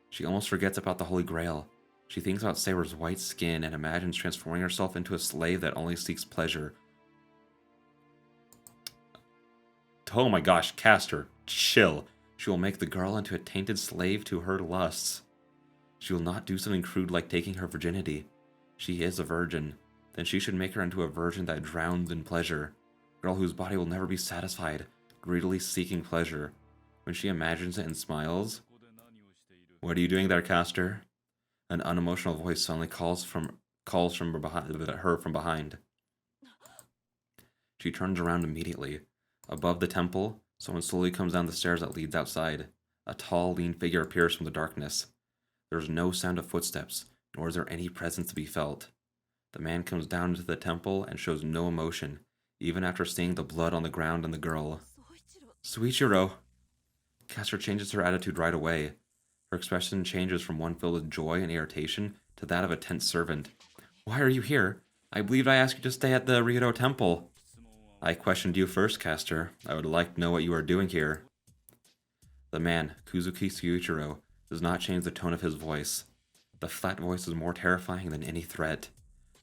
She almost forgets about the Holy Grail. She thinks about Saber's white skin and imagines transforming herself into a slave that only seeks pleasure. Oh my gosh, Castor, chill. She will make the girl into a tainted slave to her lusts. She will not do something crude like taking her virginity. She is a virgin. Then she should make her into a virgin that drowns in pleasure. A girl whose body will never be satisfied, greedily seeking pleasure. When she imagines it and smiles... What are you doing there, Castor? An unemotional voice suddenly calls from her from behind. She turns around immediately. Above the temple, someone slowly comes down the stairs that leads outside. A tall, lean figure appears from the darkness. There is no sound of footsteps, nor is there any presence to be felt. The man comes down into the temple and shows no emotion, even after seeing the blood on the ground and the girl. Soichiro! Castor changes her attitude right away. Her expression changes from one filled with joy and irritation to that of a tense servant. Why are you here? I believed I asked you to stay at the Rito Temple. I questioned you first, Castor. I would like to know what you are doing here. The man, Kuzuki Soichiro, does not change the tone of his voice. The flat voice is more terrifying than any threat.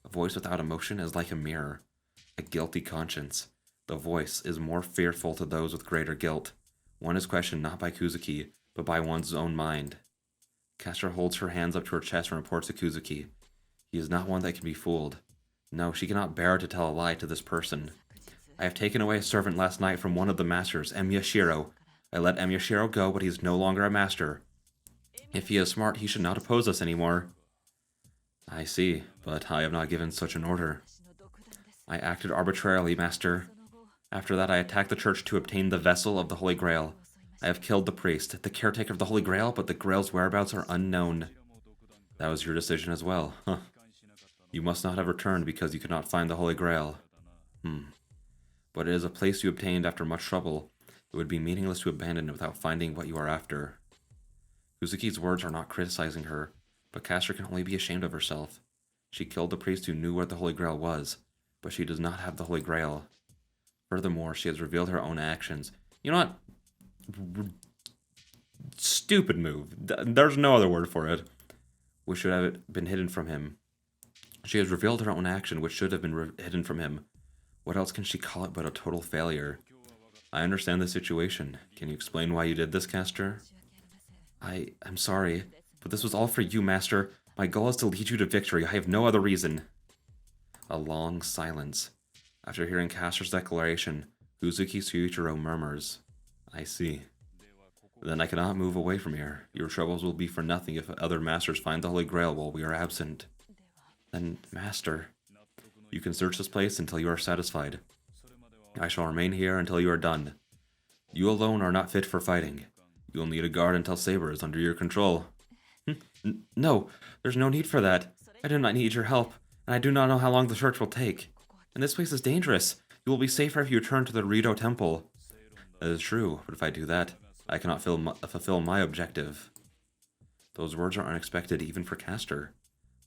A voice without emotion is like a mirror. A guilty conscience. The voice is more fearful to those with greater guilt. One is questioned not by Kuzuki, but by one's own mind. Castor holds her hands up to her chest and reports to Kuzuki. He is not one that can be fooled. No, she cannot bear to tell a lie to this person. I have taken away a servant last night from one of the masters, Emyashiro. I let Emyashiro go, but he is no longer a master. If he is smart, he should not oppose us anymore. I see, but I have not given such an order. I acted arbitrarily, master. After that, I attacked the church to obtain the vessel of the Holy Grail. I have killed the priest, the caretaker of the Holy Grail, but the Grail's whereabouts are unknown. That was your decision as well, huh? You must not have returned because you could not find the Holy Grail. But it is a place you obtained after much trouble. It would be meaningless to abandon it without finding what you are after. Kuzuki's words are not criticizing her, but Castor can only be ashamed of herself. She killed the priest who knew where the Holy Grail was, but she does not have the Holy Grail. Furthermore, she has revealed her own actions. You know what? Stupid move. There's no other word for it. Which should have been hidden from him. She has revealed her own action, which should have been hidden from him. What else can she call it but a total failure? I understand the situation. Can you explain why you did this, Castor? I'm sorry, but this was all for you, Master. My goal is to lead you to victory. I have no other reason. A long silence. After hearing Castor's declaration, Kuzuki Soichiro murmurs, I see. Then I cannot move away from here. Your troubles will be for nothing if other masters find the Holy Grail while we are absent. Then, Master, you can search this place until you are satisfied. I shall remain here until you are done. You alone are not fit for fighting. You will need a guard until Saber is under your control. No, there's no need for that. I do not need your help, and I do not know how long the search will take. And this place is dangerous. You will be safer if you return to the Rito Temple. That is true, but if I do that, I cannot fulfill my objective. Those words are unexpected even for Castor.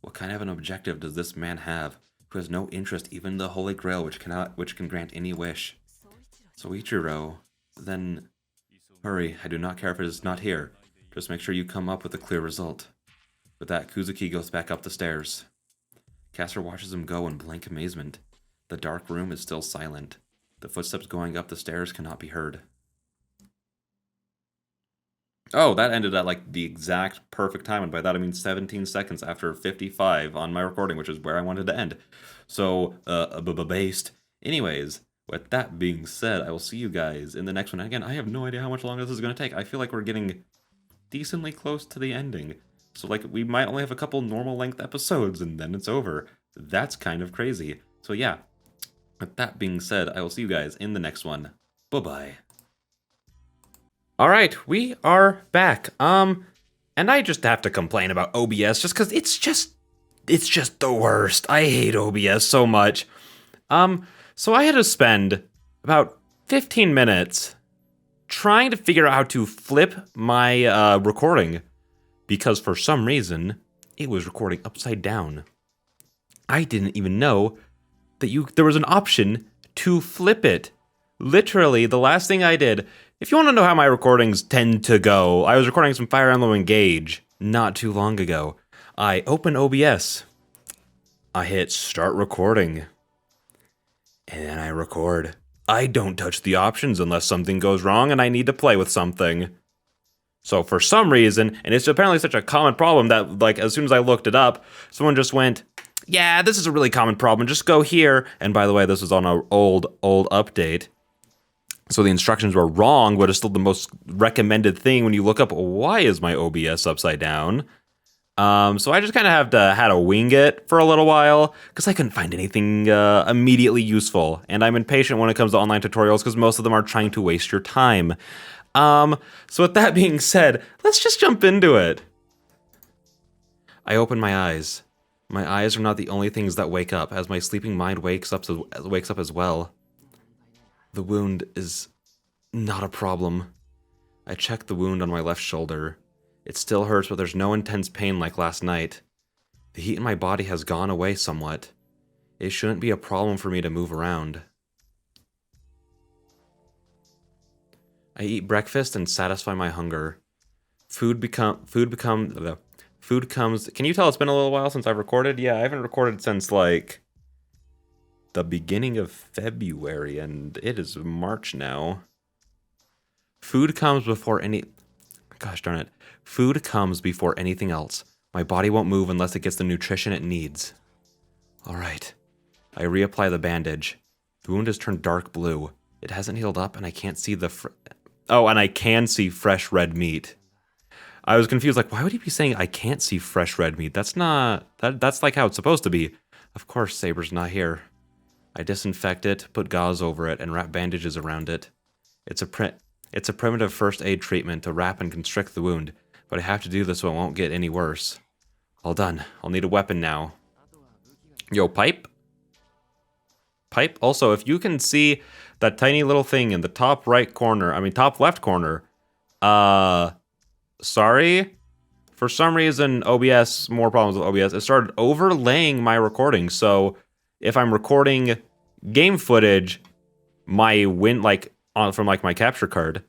What kind of an objective does this man have, who has no interest even in the Holy Grail which can grant any wish? Soichiro, then... Hurry, I do not care if it is not here. Just make sure you come up with a clear result. With that, Kuzuki goes back up the stairs. Castor watches him go in blank amazement. The dark room is still silent. The footsteps going up the stairs cannot be heard. Oh, that ended at like the exact perfect time, and by that I mean 17 seconds after 55 on my recording, which is where I wanted to end. So, based. Anyways, with that being said, I will see you guys in the next one. Again, I have no idea how much longer this is going to take. I feel like we're getting decently close to the ending. So, like, we might only have a couple normal length episodes, and then it's over. That's kind of crazy. So, yeah. With that being said, I will see you guys in the next one. Bye-bye. Alright, we are back. And I just have to complain about OBS just because it's just the worst. I hate OBS so much. So I had to spend about 15 minutes trying to figure out how to flip my recording because for some reason it was recording upside down. I didn't even know that there was an option to flip it. Literally, the last thing I did, if you want to know how my recordings tend to go, I was recording some Fire Emblem Engage not too long ago. I open OBS. I hit start recording. And then I record. I don't touch the options unless something goes wrong and I need to play with something. So for some reason, and it's apparently such a common problem that, like, as soon as I looked it up, someone just went, yeah, this is a really common problem, just go here. And by the way, this was on an old update. So the instructions were wrong, but it's still the most recommended thing when you look up, why is my OBS upside down? So I just kind of had to wing it for a little while because I couldn't find anything immediately useful. And I'm impatient when it comes to online tutorials because most of them are trying to waste your time. So with that being said, let's just jump into it. I open my eyes. My eyes are not the only things that wake up, as my sleeping mind wakes up as well. The wound is not a problem. I check the wound on my left shoulder. It still hurts, but there's no intense pain like last night. The heat in my body has gone away somewhat. It shouldn't be a problem for me to move around. I eat breakfast and satisfy my hunger. Food comes. Can you tell it's been a little while since I've recorded? Yeah, I haven't recorded since like the beginning of February, and it is March now. Food comes before any... Gosh darn it. Food comes before anything else. My body won't move unless it gets the nutrition it needs. Alright. I reapply the bandage. The wound has turned dark blue. It hasn't healed up, and I can't see the... and I can see fresh red meat. I was confused, like, why would he be saying I can't see fresh red meat? That's not... That's like how it's supposed to be. Of course, Saber's not here. I disinfect it, put gauze over it, and wrap bandages around it. It's a primitive first aid treatment to wrap and constrict the wound, but I have to do this so it won't get any worse. All done. I'll need a weapon now. Yo, pipe? Pipe? Also, if you can see that tiny little thing in the top left corner, sorry? For some reason, OBS, more problems with OBS, it started overlaying my recording, so if I'm recording game footage, from my capture card,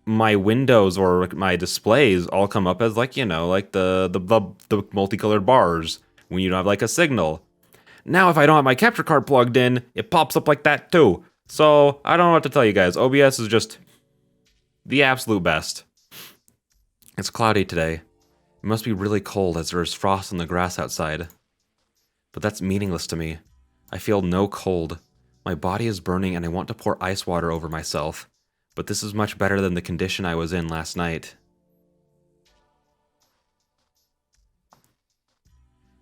my windows or my displays all come up as like, like the multicolored bars when you don't have like a signal. Now if I don't have my capture card plugged in, it pops up like that too. So I don't know what to tell you guys. OBS is just the absolute best. It's cloudy today. It must be really cold as there is frost on the grass outside. But that's meaningless to me. I feel no cold. My body is burning and I want to pour ice water over myself. But this is much better than the condition I was in last night.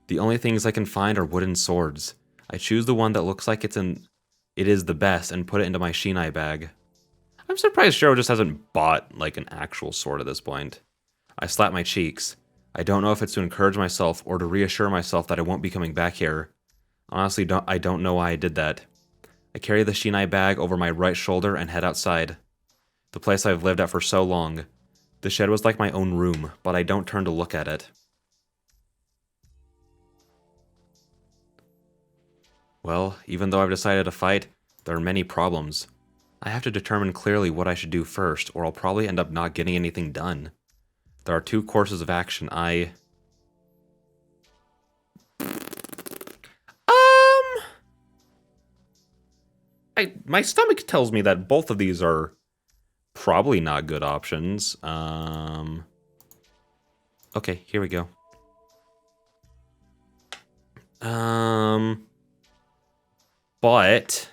The only things I can find are wooden swords. I choose the one that looks like it is the best and put it into my Shinai bag. I'm surprised Shiro just hasn't bought like an actual sword at this point. I slap my cheeks. I don't know if it's to encourage myself or to reassure myself that I won't be coming back here. Honestly, I don't know why I did that. I carry the Shinai bag over my right shoulder and head outside. The place I've lived at for so long. The shed was like my own room, but I don't turn to look at it. Well, even though I've decided to fight, there are many problems. I have to determine clearly what I should do first, or I'll probably end up not getting anything done. There are two courses of action. My stomach tells me that both of these are probably not good options. Okay, here we go. But,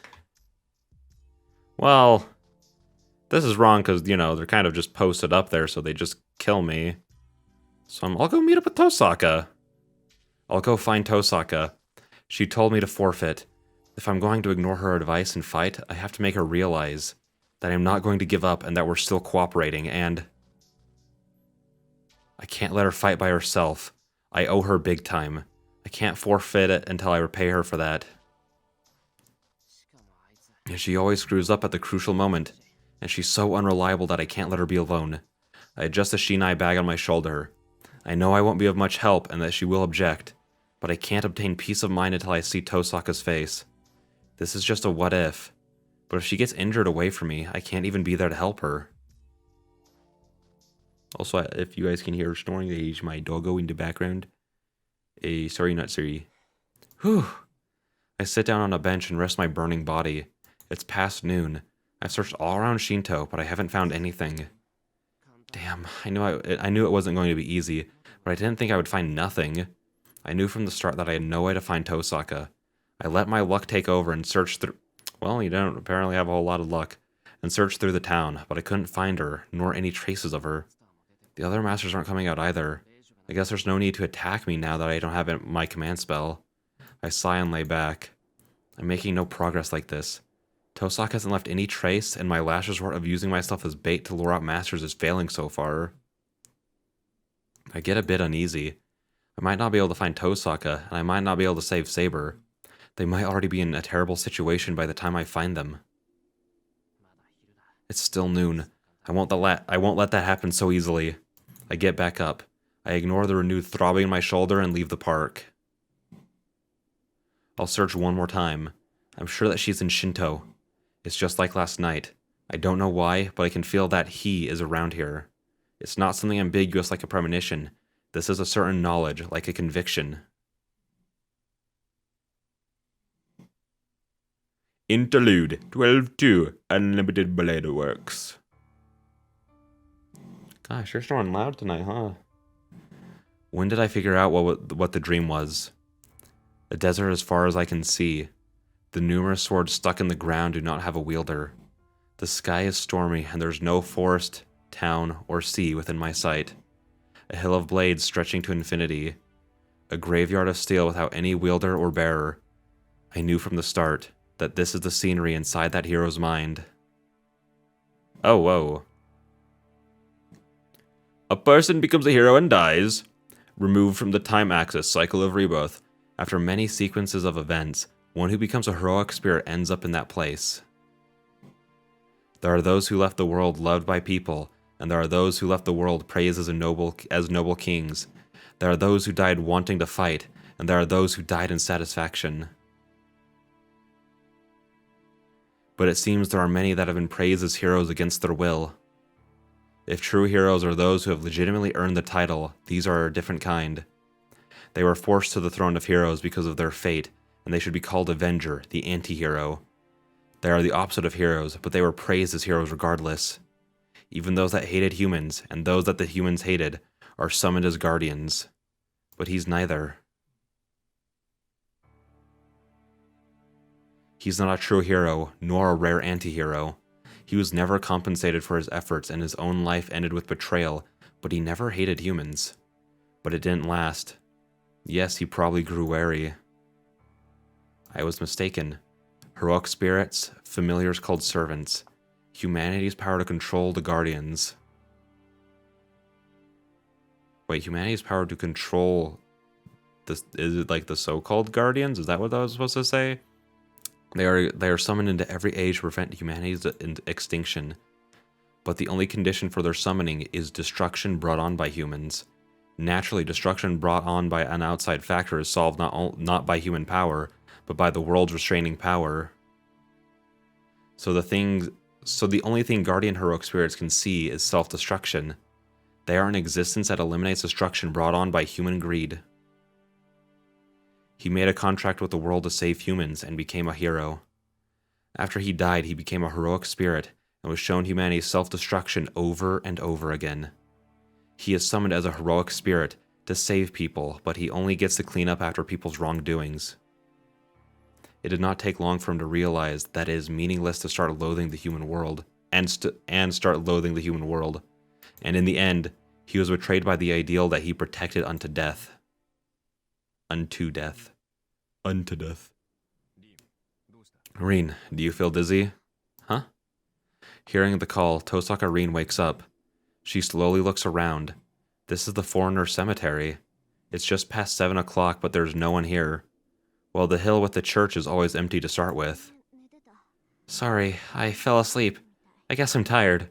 well, this is wrong because, they're kind of just posted up there, so they just kill me. So I'll go meet up with Tosaka. I'll go find Tosaka. She told me to forfeit. If I'm going to ignore her advice and fight, I have to make her realize that I'm not going to give up and that we're still cooperating, and I can't let her fight by herself. I owe her big time. I can't forfeit it until I repay her for that. And she always screws up at the crucial moment, and she's so unreliable that I can't let her be alone. I adjust the Shinai bag on my shoulder. I know I won't be of much help and that she will object, but I can't obtain peace of mind until I see Tosaka's face. This is just a what if, but if she gets injured away from me, I can't even be there to help her. Also, if you guys can hear her snoring, there's my doggo in the background. Sorry, not sorry. Whew. I sit down on a bench and rest my burning body. It's past noon. I've searched all around Shinto, but I haven't found anything. Damn, I knew it wasn't going to be easy, but I didn't think I would find nothing. I knew from the start that I had no way to find Tosaka. I let my luck take over and searched through... Well, you don't apparently have a whole lot of luck. And searched through the town, but I couldn't find her, nor any traces of her. The other masters aren't coming out either. I guess there's no need to attack me now that I don't have my command spell. I sigh and lay back. I'm making no progress like this. Tosaka hasn't left any trace, and my last resort of using myself as bait to lure out masters is failing so far. I get a bit uneasy. I might not be able to find Tosaka, and I might not be able to save Saber. They might already be in a terrible situation by the time I find them. It's still noon. I won't let that happen so easily. I get back up. I ignore the renewed throbbing in my shoulder and leave the park. I'll search one more time. I'm sure that she's in Shinto. It's just like last night. I don't know why, but I can feel that he is around here. It's not something ambiguous like a premonition. This is a certain knowledge, like a conviction. Interlude 12-2 Unlimited Blade Works. Gosh, you're snoring loud tonight, huh? When did I figure out what the dream was? A desert as far as I can see. The numerous swords stuck in the ground do not have a wielder. The sky is stormy, and there's no forest, town, or sea within my sight. A hill of blades stretching to infinity. A graveyard of steel without any wielder or bearer. I knew from the start that this is the scenery inside that hero's mind. Oh, whoa. A person becomes a hero and dies. Removed from the time axis cycle of rebirth. After many sequences of events, one who becomes a heroic spirit ends up in that place. There are those who left the world loved by people, and there are those who left the world praised as noble kings. There are those who died wanting to fight, and there are those who died in satisfaction. But it seems there are many that have been praised as heroes against their will. If true heroes are those who have legitimately earned the title, these are a different kind. They were forced to the throne of heroes because of their fate, and they should be called Avenger, the anti-hero. They are the opposite of heroes, but they were praised as heroes regardless. Even those that hated humans, and those that the humans hated, are summoned as guardians. But he's neither. He's not a true hero, nor a rare anti-hero. He was never compensated for his efforts, and his own life ended with betrayal, but he never hated humans. But it didn't last. Yes, he probably grew wary. I was mistaken. Heroic spirits, familiars called servants. Humanity's power to control the guardians. Wait, humanity's power to control... Is it like the so-called guardians? Is that what I was supposed to say? They are summoned into every age to prevent humanity's extinction. But the only condition for their summoning is destruction brought on by humans. Naturally, destruction brought on by an outside factor is solved not by human power, but by the world's restraining power. So the only thing guardian heroic spirits can see is self-destruction. They are an existence that eliminates destruction brought on by human greed. He made a contract with the world to save humans and became a hero. After he died, he became a heroic spirit and was shown humanity's self-destruction over and over again. He is summoned as a heroic spirit to save people, but he only gets to clean up after people's wrongdoings. It did not take long for him to realize that it is meaningless to start loathing the human world, and start loathing the human world. And in the end, he was betrayed by the ideal that he protected unto death. Unto death. Unto death. Rin, do you feel dizzy? Huh? Hearing the call, Tosaka Rin wakes up. She slowly looks around. This is the foreigner cemetery. It's just past 7 o'clock, but there's no one here. Well, the hill with the church is always empty to start with. Sorry, I fell asleep. I guess I'm tired.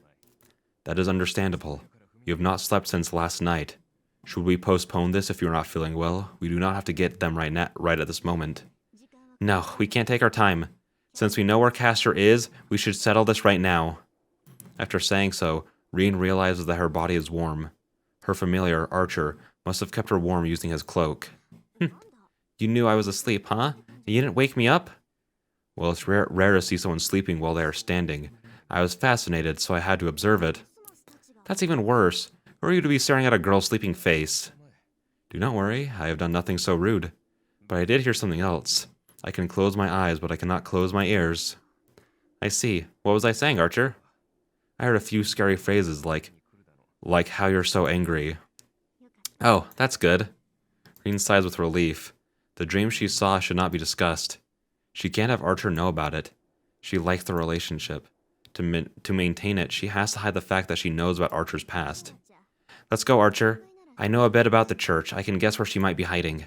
That is understandable. You have not slept since last night. Should we postpone this if you're not feeling well? We do not have to get them right at this moment. No, we can't take our time. Since we know where Castor is, we should settle this right now. After saying so, Rin realizes that her body is warm. Her familiar, Archer, must have kept her warm using his cloak. You knew I was asleep, huh? You didn't wake me up? Well, it's rare to see someone sleeping while they are standing. I was fascinated, so I had to observe it. That's even worse. Who are you to be staring at a girl's sleeping face? Do not worry, I have done nothing so rude. But I did hear something else. I can close my eyes, but I cannot close my ears. I see. What was I saying, Archer? I heard a few scary phrases like how you're so angry. Oh, that's good. Rin sighs with relief. The dream she saw should not be discussed. She can't have Archer know about it. She likes the relationship. To maintain it, she has to hide the fact that she knows about Archer's past. Let's go, Archer. I know a bit about the church. I can guess where she might be hiding.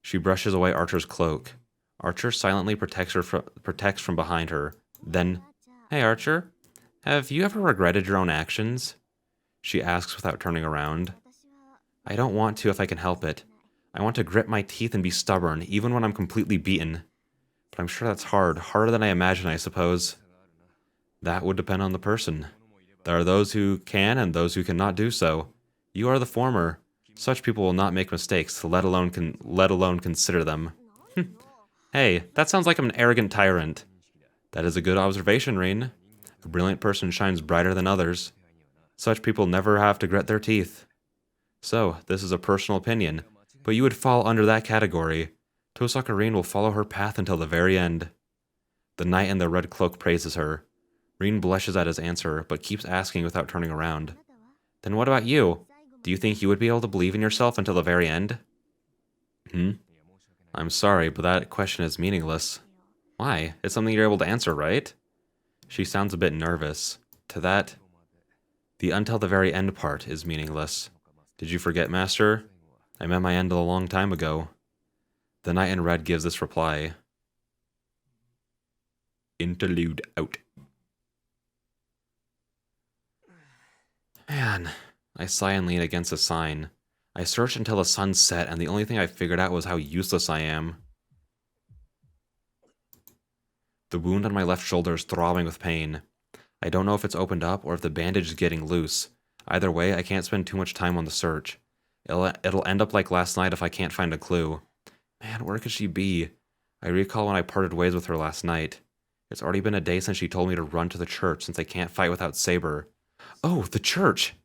She brushes away Archer's cloak. Archer silently protects from behind her. Then, hey, Archer, have you ever regretted your own actions? She asks without turning around. I don't want to if I can help it. I want to grit my teeth and be stubborn, even when I'm completely beaten. But I'm sure that's harder than I imagine, I suppose. That would depend on the person. There are those who can and those who cannot do so. You are the former. Such people will not make mistakes, let alone consider them. Hey, that sounds like I'm an arrogant tyrant. That is a good observation, Rin. A brilliant person shines brighter than others. Such people never have to grit their teeth. So, this is a personal opinion, but you would fall under that category. Tosaka Rin will follow her path until the very end. The knight in the red cloak praises her. Rin blushes at his answer, but keeps asking without turning around. Then what about you? Do you think you would be able to believe in yourself until the very end? I'm sorry, but that question is meaningless. Why? It's something you're able to answer, right? She sounds a bit nervous. To that, the until the very end part is meaningless. Did you forget, Master? I met my end a long time ago. The knight in red gives this reply. Interlude out. Man, I sigh and lean against a sign. I searched until the sun set, and the only thing I figured out was how useless I am. The wound on my left shoulder is throbbing with pain. I don't know if it's opened up or if the bandage is getting loose. Either way, I can't spend too much time on the search. It'll end up like last night if I can't find a clue. Man, where could she be? I recall when I parted ways with her last night. It's already been a day since she told me to run to the church since I can't fight without Saber. Oh, the church!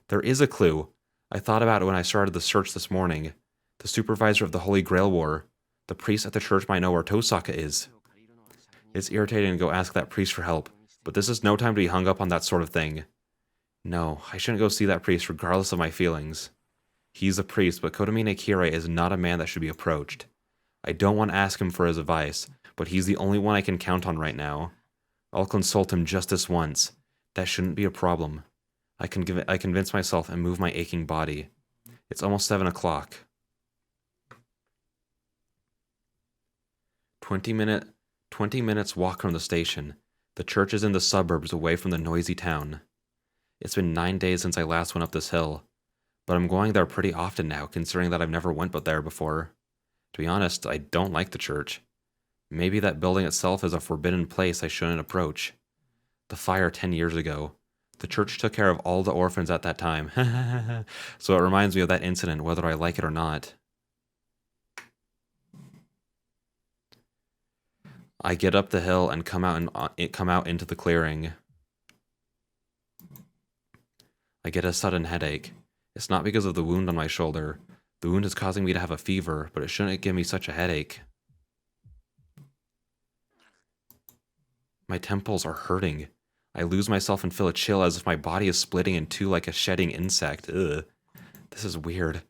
There is a clue. I thought about it when I started the search this morning. The supervisor of the Holy Grail War. The priest at the church might know where Tosaka is. It's irritating to go ask that priest for help, but this is no time to be hung up on that sort of thing. No, I shouldn't go see that priest regardless of my feelings. He's a priest, but Kotomine Kirei is not a man that should be approached. I don't want to ask him for his advice, but he's the only one I can count on right now. I'll consult him just this once. That shouldn't be a problem. I convince myself and move my aching body. It's almost 7 o'clock. 20 minutes walk from the station. The church is in the suburbs away from the noisy town. It's been 9 days since I last went up this hill, but I'm going there pretty often now, considering that I've never went but there before. To be honest, I don't like the church. Maybe that building itself is a forbidden place I shouldn't approach. The fire 10 years ago. The church took care of all the orphans at that time. So it reminds me of that incident, whether I like it or not. I get up the hill and come out into the clearing. I get a sudden headache. It's not because of the wound on my shoulder. The wound is causing me to have a fever, but it shouldn't give me such a headache. My temples are hurting. I lose myself and feel a chill as if my body is splitting in two like a shedding insect. Ugh. This is weird.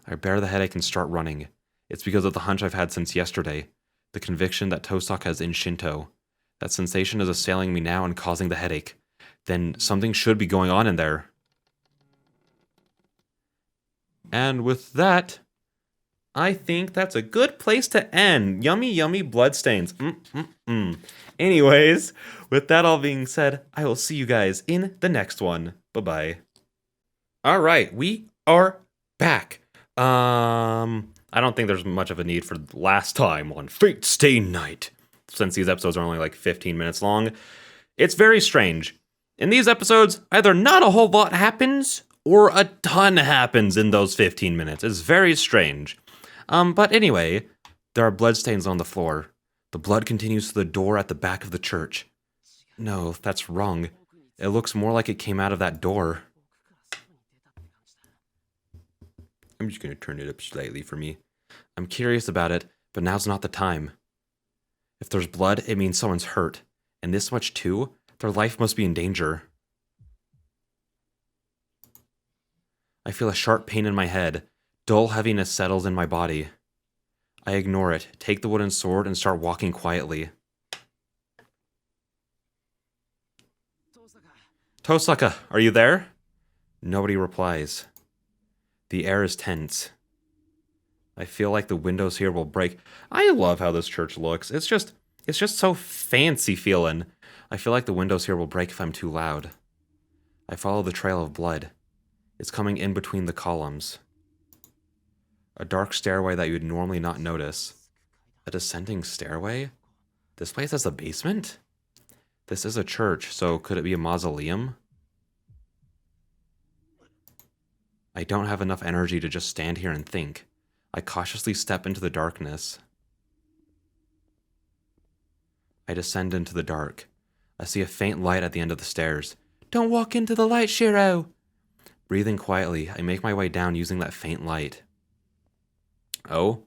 I bear the headache and start running. It's because of the hunch I've had since yesterday. The conviction that Tosaka is in Shinto. That sensation is assailing me now and causing the headache. Then something should be going on in there. And with that, I think that's a good place to end. Yummy, yummy bloodstains. Anyways, with that all being said, I will see you guys in the next one. Bye-bye. All right, we are back. I don't think there's much of a need for last time on Fate Stay Night, since these episodes are only like 15 minutes long. It's very strange. In these episodes, either not a whole lot happens, or a ton happens in those 15 minutes. It's very strange. But anyway, there are bloodstains on the floor. The blood continues to the door at the back of the church. No, that's wrong. It looks more like it came out of that door. I'm just going to turn it up slightly for me. I'm curious about it, but now's not the time. If there's blood, it means someone's hurt. And this much too? Their life must be in danger. I feel a sharp pain in my head. Dull heaviness settles in my body. I ignore it, take the wooden sword, and start walking quietly. Tosaka, are you there? Nobody replies. The air is tense. I feel like the windows here will break. I love how this church looks. It's just so fancy feeling. I feel like the windows here will break if I'm too loud. I follow the trail of blood. It's coming in between the columns. A dark stairway that you would normally not notice. A descending stairway? This place has a basement? This is a church, so could it be a mausoleum? I don't have enough energy to just stand here and think. I cautiously step into the darkness. I descend into the dark. I see a faint light at the end of the stairs. Don't walk into the light, Shiro! Breathing quietly, I make my way down using that faint light. Oh?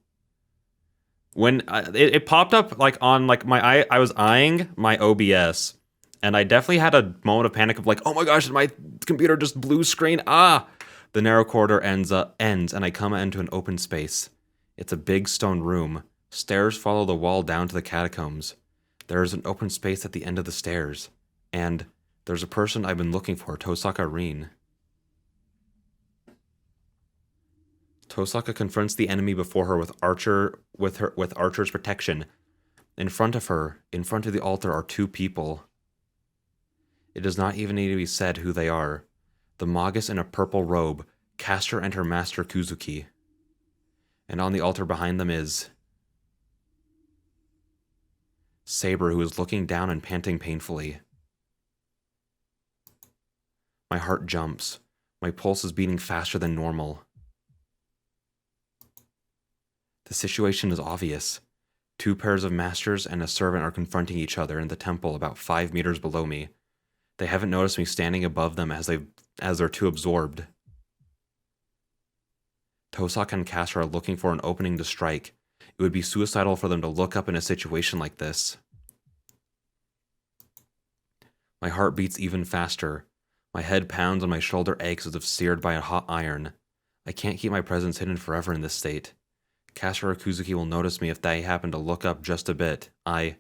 When it popped up like on like my eye, I was eyeing my OBS, and I definitely had a moment of panic of like, oh my gosh, my computer just blue screen. Ah! The narrow corridor ends, and I come into an open space. It's a big stone room. Stairs follow the wall down to the catacombs. There is an open space at the end of the stairs, and there's a person I've been looking for, Tosaka Rin. Tosaka confronts the enemy before her with Archer's protection. In front of her, in front of the altar, are two people. It does not even need to be said who they are. The Magus in a purple robe, Castor and her master Kuzuki. And on the altar behind them is Saber, who is looking down and panting painfully. My heart jumps. My pulse is beating faster than normal. The situation is obvious. Two pairs of masters and a servant are confronting each other in the temple about 5 meters below me. They haven't noticed me standing above them as they're too absorbed. Tosaka and Castor are looking for an opening to strike. It would be suicidal for them to look up in a situation like this. My heart beats even faster. My head pounds and my shoulder aches as if seared by a hot iron. I can't keep my presence hidden forever in this state. Castor or Kuzuki will notice me if they happen to look up just a bit. I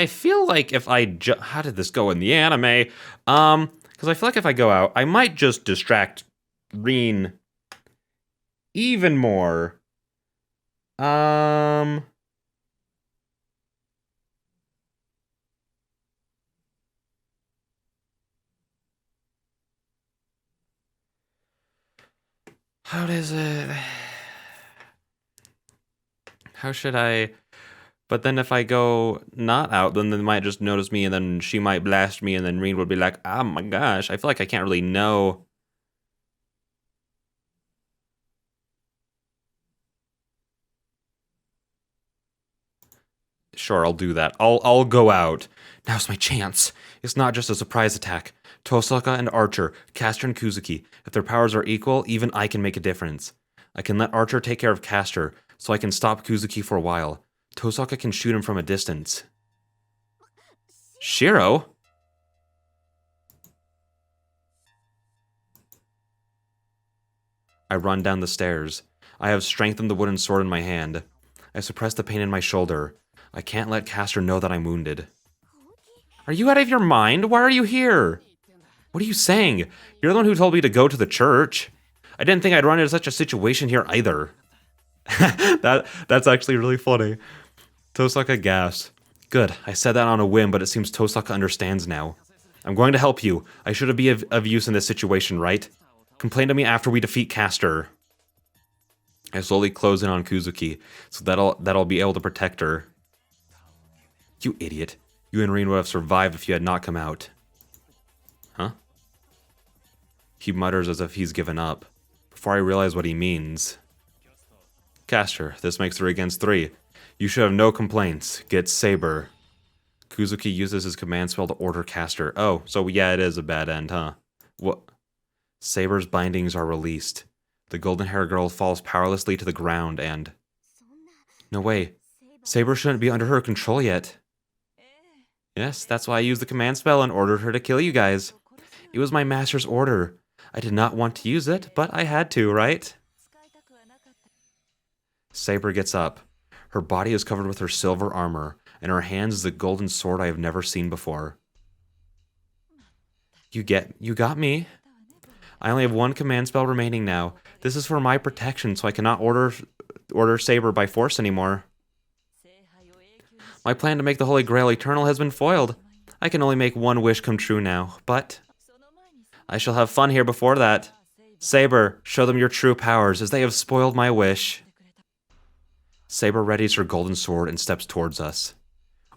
feel like if how did this go in the anime? Because I feel like if I go out, I might just distract Rin even more. How does it? How should I? But then if I go not out, then they might just notice me, and then she might blast me, and then Rin would be like, oh my gosh, I feel like I can't really know. Sure, I'll do that. I'll go out. Now's my chance. It's not just a surprise attack. Tosaka and Archer, Castor and Kuzuki. If their powers are equal, even I can make a difference. I can let Archer take care of Castor, so I can stop Kuzuki for a while. Tosaka can shoot him from a distance. Shiro? I run down the stairs. I have strengthened the wooden sword in my hand. I suppress the pain in my shoulder. I can't let Castor know that I'm wounded. Are you out of your mind? Why are you here? What are you saying? You're the one who told me to go to the church. I didn't think I'd run into such a situation here either. That's actually really funny. Tosaka gasps. Good, I said that on a whim, but it seems Tosaka understands now. I'm going to help you. I should be of use in this situation, right? Complain to me after we defeat Castor. I slowly close in on Kuzuki, so that I'll be able to protect her. You idiot. You and Rin would have survived if you had not come out. Huh? He mutters as if he's given up, before I realize what he means. Caster, this makes 3 against 3. You should have no complaints. Get Saber. Kuzuki uses his command spell to order Caster. Oh, so yeah, it is a bad end, huh? What? Saber's bindings are released. The golden-haired girl falls powerlessly to the ground and... No way. Saber shouldn't be under her control yet. Yes, that's why I used the command spell and ordered her to kill you guys. It was my master's order. I did not want to use it, but I had to, right? Saber gets up. Her body is covered with her silver armor, and her hands is the golden sword I have never seen before. You got me. I only have 1 command spell remaining now. This is for my protection, so I cannot order Saber by force anymore. My plan to make the Holy Grail eternal has been foiled. I can only make 1 wish come true now, but... I shall have fun here before that. Saber, show them your true powers, as they have spoiled my wish. Saber readies her golden sword and steps towards us.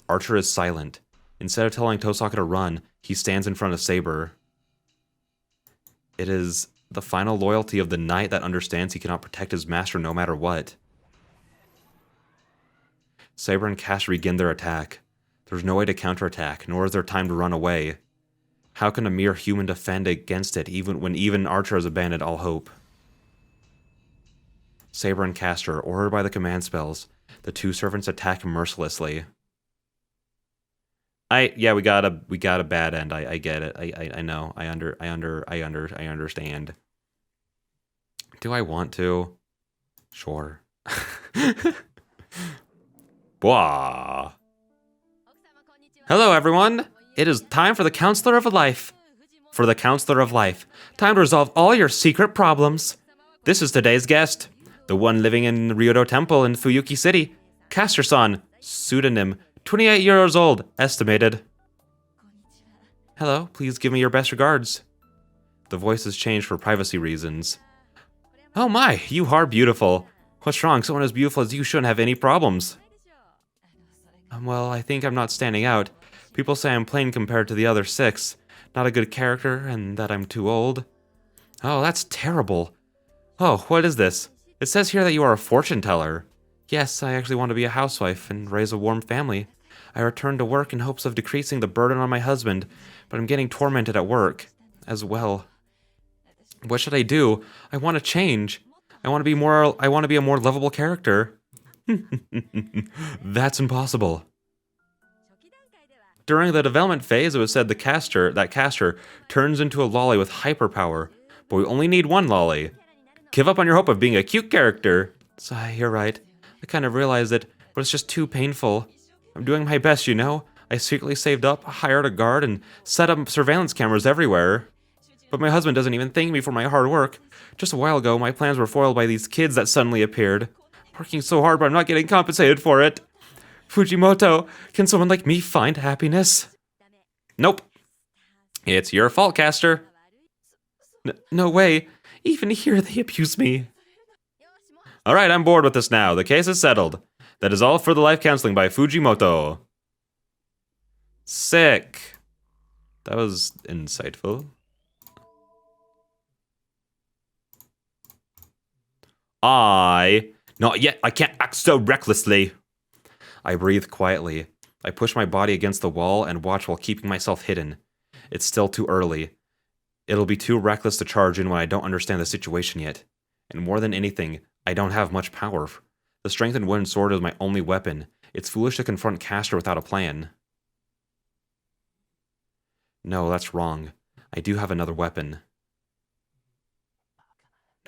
Archer is silent. Instead of telling Tosaka to run, he stands in front of Saber. It is the final loyalty of the knight that understands he cannot protect his master no matter what. Saber and Caster begin their attack. There's no way to counterattack, nor is there time to run away. How can a mere human defend against it when Archer has abandoned all hope? Saber and Caster, ordered by the command spells, the 2 servants attack mercilessly. We got a bad end. I get it. I know. I understand. Do I want to? Sure. Blah. Hello, everyone. It is time for the Counselor of Life. For the Counselor of Life. Time to resolve all your secret problems. This is today's guest. The one living in the Ryodo Temple in Fuyuki City. Caster-san. Pseudonym. 28 years old. Estimated. Hello, please give me your best regards. The voice has changed for privacy reasons. Oh my, you are beautiful. What's wrong? Someone as beautiful as you shouldn't have any problems. Well, I think I'm not standing out. People say I'm plain compared to the other 6. Not a good character, and that I'm too old. Oh, that's terrible. Oh, what is this? It says here that you are a fortune teller. Yes, I actually want to be a housewife and raise a warm family. I return to work in hopes of decreasing the burden on my husband, but I'm getting tormented at work as well. What should I do? I want to change. I want to be a more lovable character. That's impossible. During the development phase, it was said that Caster turns into a lolly with hyperpower, but we only need 1 lolly. Give up on your hope of being a cute character. You're right. I kind of realized it, but it's just too painful. I'm doing my best, you know? I secretly saved up, hired a guard, and set up surveillance cameras everywhere. But my husband doesn't even thank me for my hard work. Just a while ago, my plans were foiled by these kids that suddenly appeared. I'm working so hard, but I'm not getting compensated for it. Fujimoto, can someone like me find happiness? Nope. It's your fault, Caster. No way. Even here, they abuse me. Alright, I'm bored with this now. The case is settled. That is all for the life counseling by Fujimoto. Sick. That was insightful. Not yet. I can't act so recklessly. I breathe quietly. I push my body against the wall and watch while keeping myself hidden. It's still too early. It'll be too reckless to charge in when I don't understand the situation yet. And more than anything, I don't have much power. The strengthened wooden sword is my only weapon. It's foolish to confront Caster without a plan. No, that's wrong. I do have another weapon.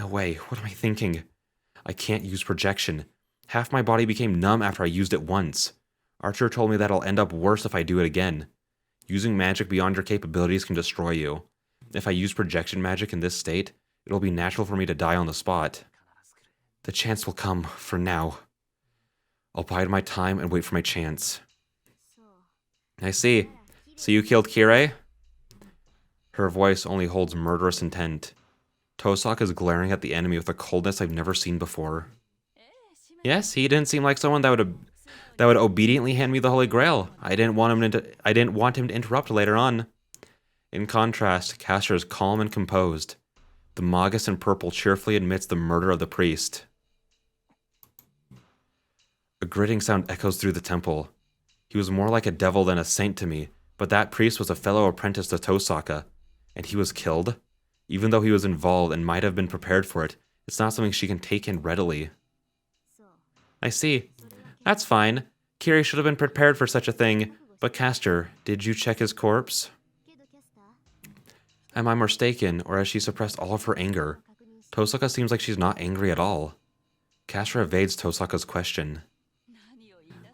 No way, what am I thinking? I can't use projection. Half my body became numb after I used it once. Archer told me that I'll end up worse if I do it again. Using magic beyond your capabilities can destroy you. If I use projection magic in this state, it'll be natural for me to die on the spot. The chance will come, for now. I'll bide my time and wait for my chance. I see. So you killed Kirei? Her voice only holds murderous intent. Tosaka is glaring at the enemy with a coldness I've never seen before. Yes, he didn't seem like someone that would obediently hand me the Holy Grail. I didn't want him to interrupt later on. In contrast, Castor is calm and composed. The Magus in purple cheerfully admits the murder of the priest. A gritting sound echoes through the temple. He was more like a devil than a saint to me, but that priest was a fellow apprentice to Tosaka. And he was killed? Even though he was involved and might have been prepared for it, it's not something she can take in readily. I see. That's fine. Kiri should have been prepared for such a thing. But Castor, did you check his corpse? Am I mistaken, or has she suppressed all of her anger? Tosaka seems like she's not angry at all. Castor evades Tosaka's question.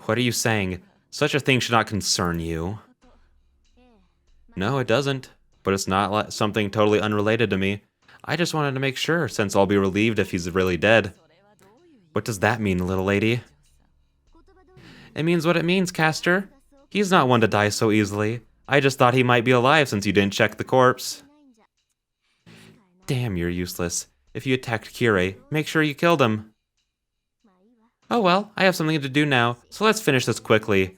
What are you saying? Such a thing should not concern you. No, it doesn't. But it's not something totally unrelated to me. I just wanted to make sure, since I'll be relieved if he's really dead. What does that mean, little lady? It means what it means, Castor. He's not one to die so easily. I just thought he might be alive since you didn't check the corpse. Damn, you're useless. If you attacked Kiri, make sure you killed him. Oh well, I have something to do now, so let's finish this quickly.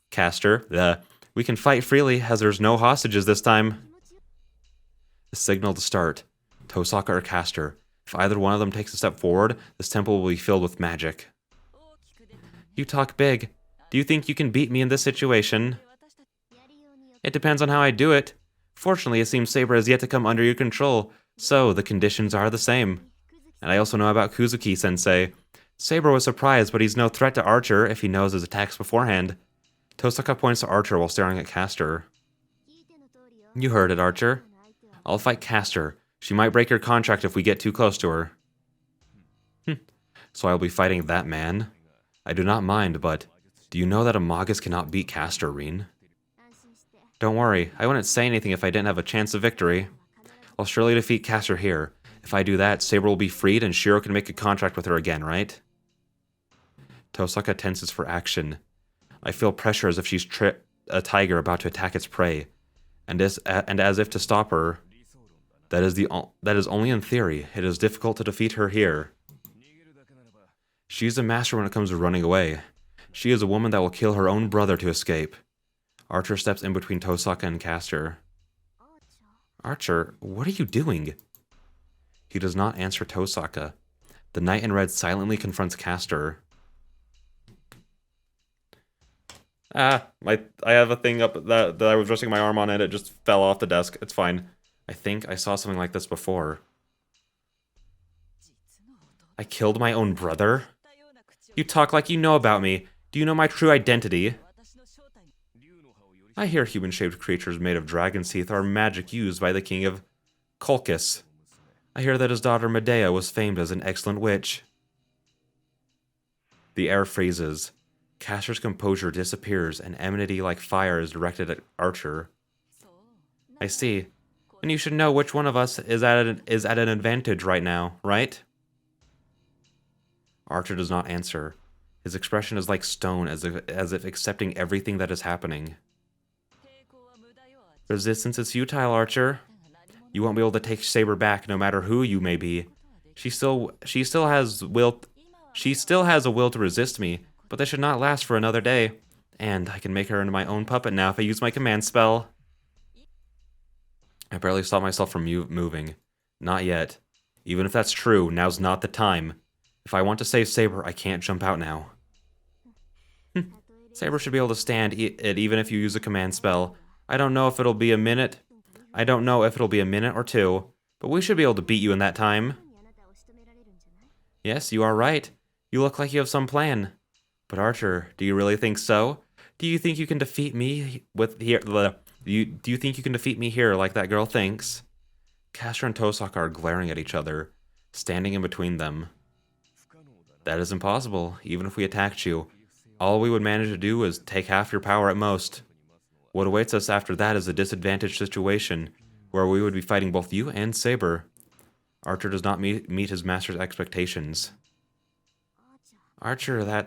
Castor, we can fight freely as there's no hostages this time. A signal to start. Tosaka or Castor. If either one of them takes a step forward, this temple will be filled with magic. You talk big. Do you think you can beat me in this situation? It depends on how I do it. Fortunately, it seems Saber has yet to come under your control, so the conditions are the same. And I also know about Kuzuki-sensei. Saber was surprised, but he's no threat to Archer if he knows his attacks beforehand. Tosaka points to Archer while staring at Castor. You heard it, Archer. I'll fight Castor. She might break your contract if we get too close to her. So I'll be fighting that man? I do not mind, but do you know that a Magus cannot beat Castor, Reen? Don't worry, I wouldn't say anything if I didn't have a chance of victory. I'll surely defeat Castor here. If I do that, Saber will be freed and Shiro can make a contract with her again, right? Tosaka tenses for action. I feel pressure as if she's a tiger about to attack its prey. And as if to stop her, that is only in theory. It is difficult to defeat her here. She's a master when it comes to running away. She is a woman that will kill her own brother to escape. Archer steps in between Tosaka and Castor. Archer, what are you doing? He does not answer Tosaka. The knight in red silently confronts Castor. I have a thing up that I was resting my arm on and it just fell off the desk. It's fine. I think I saw something like this before. I killed my own brother? You talk like you know about me. Do you know my true identity? I hear human-shaped creatures made of dragon's teeth are magic used by the king of Colchis. I hear that his daughter Medea was famed as an excellent witch. The air freezes. Castor's composure disappears, and enmity like fire is directed at Archer. I see. And you should know which one of us is at an advantage right now, right? Archer does not answer. His expression is like stone, as if accepting everything that is happening. Resistance is futile, Archer. You won't be able to take Saber back, no matter who you may be. She still has a will to resist me, but that should not last for another day. And I can make her into my own puppet now if I use my command spell. I barely stop myself from moving. Not yet. Even if that's true, now's not the time. If I want to save Saber, I can't jump out now. Saber should be able to stand it even if you use a command spell. I don't know if it'll be a minute. I don't know if it'll be a minute or two, but we should be able to beat you in that time. Yes, you are right. You look like you have some plan. But Archer, do you really think so? Do you think you can defeat me Do you think you can defeat me here like that girl thinks? Castor and Tosaka are glaring at each other, standing in between them. That is impossible, even if we attacked you. All we would manage to do is take half your power at most. What awaits us after that is a disadvantaged situation, where we would be fighting both you and Saber. Archer does not meet his master's expectations. Archer,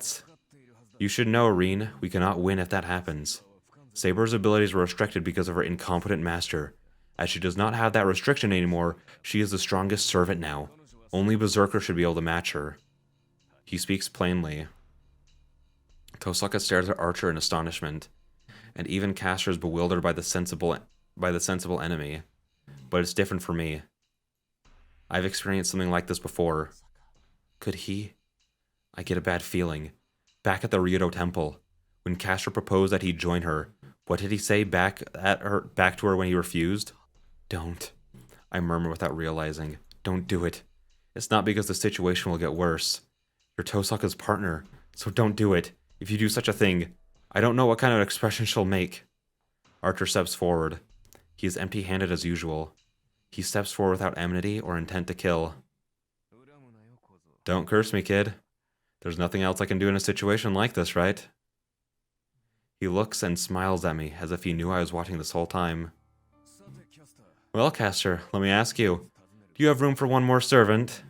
You should know, Reen, we cannot win if that happens. Saber's abilities were restricted because of her incompetent master. As she does not have that restriction anymore, she is the strongest servant now. Only Berserker should be able to match her. He speaks plainly. Tosaka stares at Archer in astonishment, and even Castor is bewildered by the by the sensible enemy, but it's different for me. I've experienced something like this before. Could he? I get a bad feeling. Back at the Ryoto Temple, when Castor proposed that he join her, what did he say back to her when he refused? Don't. I murmur without realizing. Don't do it. It's not because the situation will get worse. You're Tosaka's partner, so don't do it. If you do such a thing, I don't know what kind of expression she'll make. Archer steps forward. He is empty-handed as usual. He steps forward without enmity or intent to kill. Don't curse me, kid. There's nothing else I can do in a situation like this, right? He looks and smiles at me as if he knew I was watching this whole time. Well, Castor, let me ask you. Do you have room for one more servant?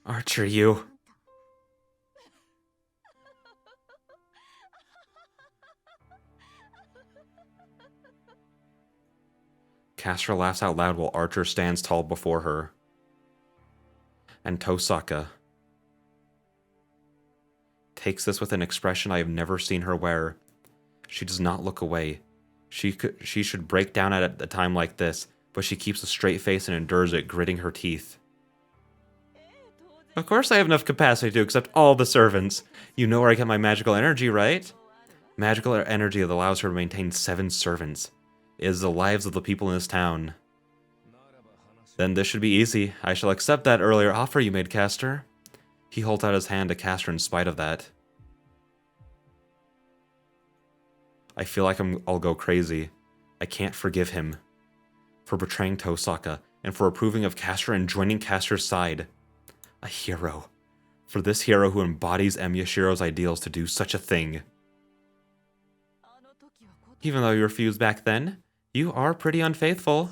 Archer, you. Castor laughs out loud while Archer stands tall before her. And Tosaka takes this with an expression I have never seen her wear. She does not look away. She should break down at a time like this, but she keeps a straight face and endures it, gritting her teeth. Of course I have enough capacity to accept all the servants. You know where I get my magical energy, right? Magical energy that allows her to maintain 7 servants. It is the lives of the people in this town. Then this should be easy. I shall accept that earlier offer you made, Castor. He holds out his hand to Castor in spite of that. I feel like I'll go crazy. I can't forgive him. For betraying Tosaka, and for approving of Castor and joining Castor's side. A hero. For this hero who embodies Emyashiro's ideals to do such a thing. Even though you refused back then, you are pretty unfaithful.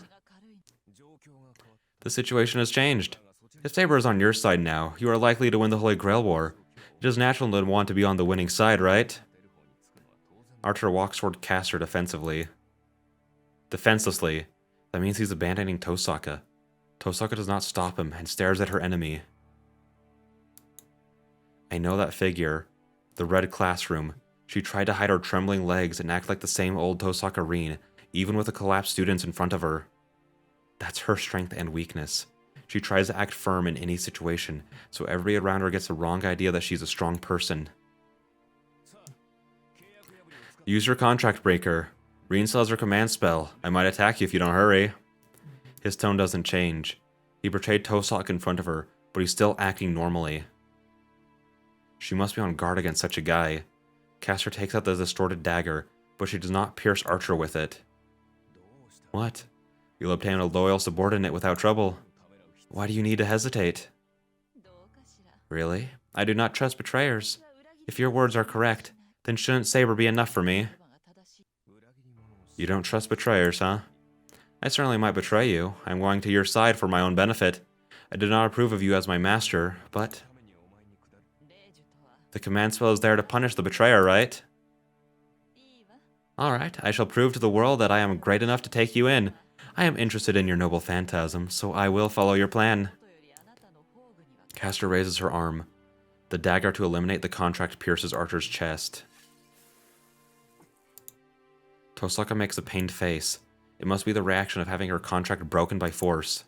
The situation has changed. If Saber is on your side now, you are likely to win the Holy Grail War. It is natural to want to be on the winning side, right? Archer walks toward Castor defensively. Defenselessly. That means he's abandoning Tosaka. Tosaka does not stop him and stares at her enemy. I know that figure. The red classroom. She tried to hide her trembling legs and act like the same old Tosaka Rin, even with the collapsed students in front of her. That's her strength and weakness. She tries to act firm in any situation, so everybody around her gets the wrong idea that she's a strong person. Use your contract breaker. Rin still has her command spell. I might attack you if you don't hurry. His tone doesn't change. He betrayed Tosaka in front of her, but he's still acting normally. She must be on guard against such a guy. Castor takes out the distorted dagger, but she does not pierce Archer with it. What? You'll obtain a loyal subordinate without trouble. Why do you need to hesitate? Really? I do not trust betrayers. If your words are correct, then shouldn't Saber be enough for me? You don't trust betrayers, huh? I certainly might betray you. I'm going to your side for my own benefit. I do not approve of you as my master, but... The command spell is there to punish the betrayer, right? Alright, I shall prove to the world that I am great enough to take you in. I am interested in your noble phantasm, so I will follow your plan. Castor raises her arm. The dagger to eliminate the contract pierces Archer's chest. Tosaka makes a pained face. It must be the reaction of having her contract broken by force.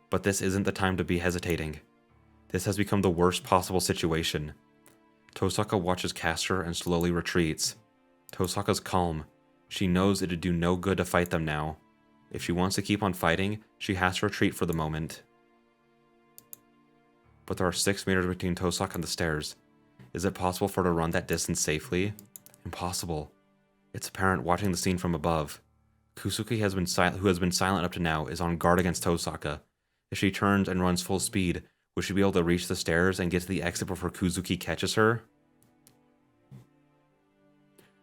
But this isn't the time to be hesitating. This has become the worst possible situation. Tosaka watches Castor and slowly retreats. Tosaka's calm. She knows it'd do no good to fight them now. If she wants to keep on fighting, she has to retreat for the moment. But there are 6 meters between Tosaka and the stairs. Is it possible for her to run that distance safely? Impossible. It's apparent watching the scene from above. Kusuke who has been silent up to now, is on guard against Tosaka. If she turns and runs full speed, will she be able to reach the stairs and get to the exit before Kuzuki catches her?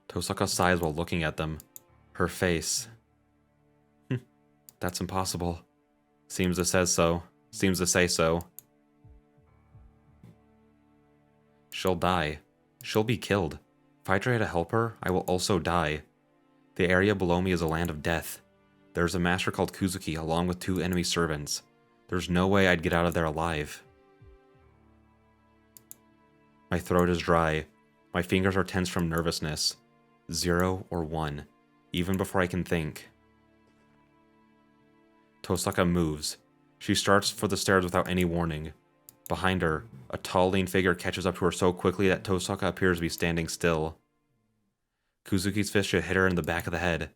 Tosaka sighs while looking at them. Her face. That's impossible. Seems to say so. She'll die. She'll be killed. If I try to help her, I will also die. The area below me is a land of death. There's a master called Kuzuki along with 2 enemy servants. There's no way I'd get out of there alive. My throat is dry. My fingers are tense from nervousness. 0 or 1, even before I can think. Tosaka moves. She starts for the stairs without any warning. Behind her, a tall, lean figure catches up to her so quickly that Tosaka appears to be standing still. Kuzuki's fist should hit her in the back of the head.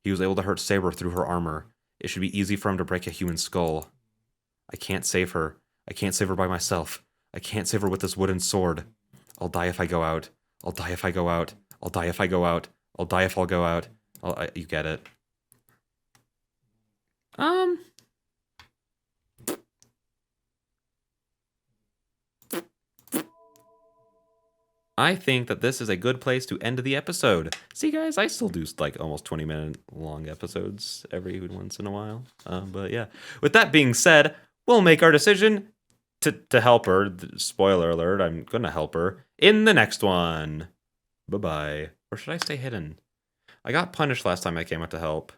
He was able to hurt Saber through her armor. It should be easy for him to break a human skull. I can't save her. I can't save her by myself. I can't save her with this wooden sword. I'll die if I go out. I'll die if I go out. I'll die if I go out. I'll die if I'll go out. You get it. I think that this is a good place to end the episode. See, guys, I still do like almost 20-minute long episodes every once in a while. But yeah, with that being said, we'll make our decision to help her. Spoiler alert, I'm gonna help her in the next one. Bye-bye. Or should I stay hidden? I got punished last time I came out to help.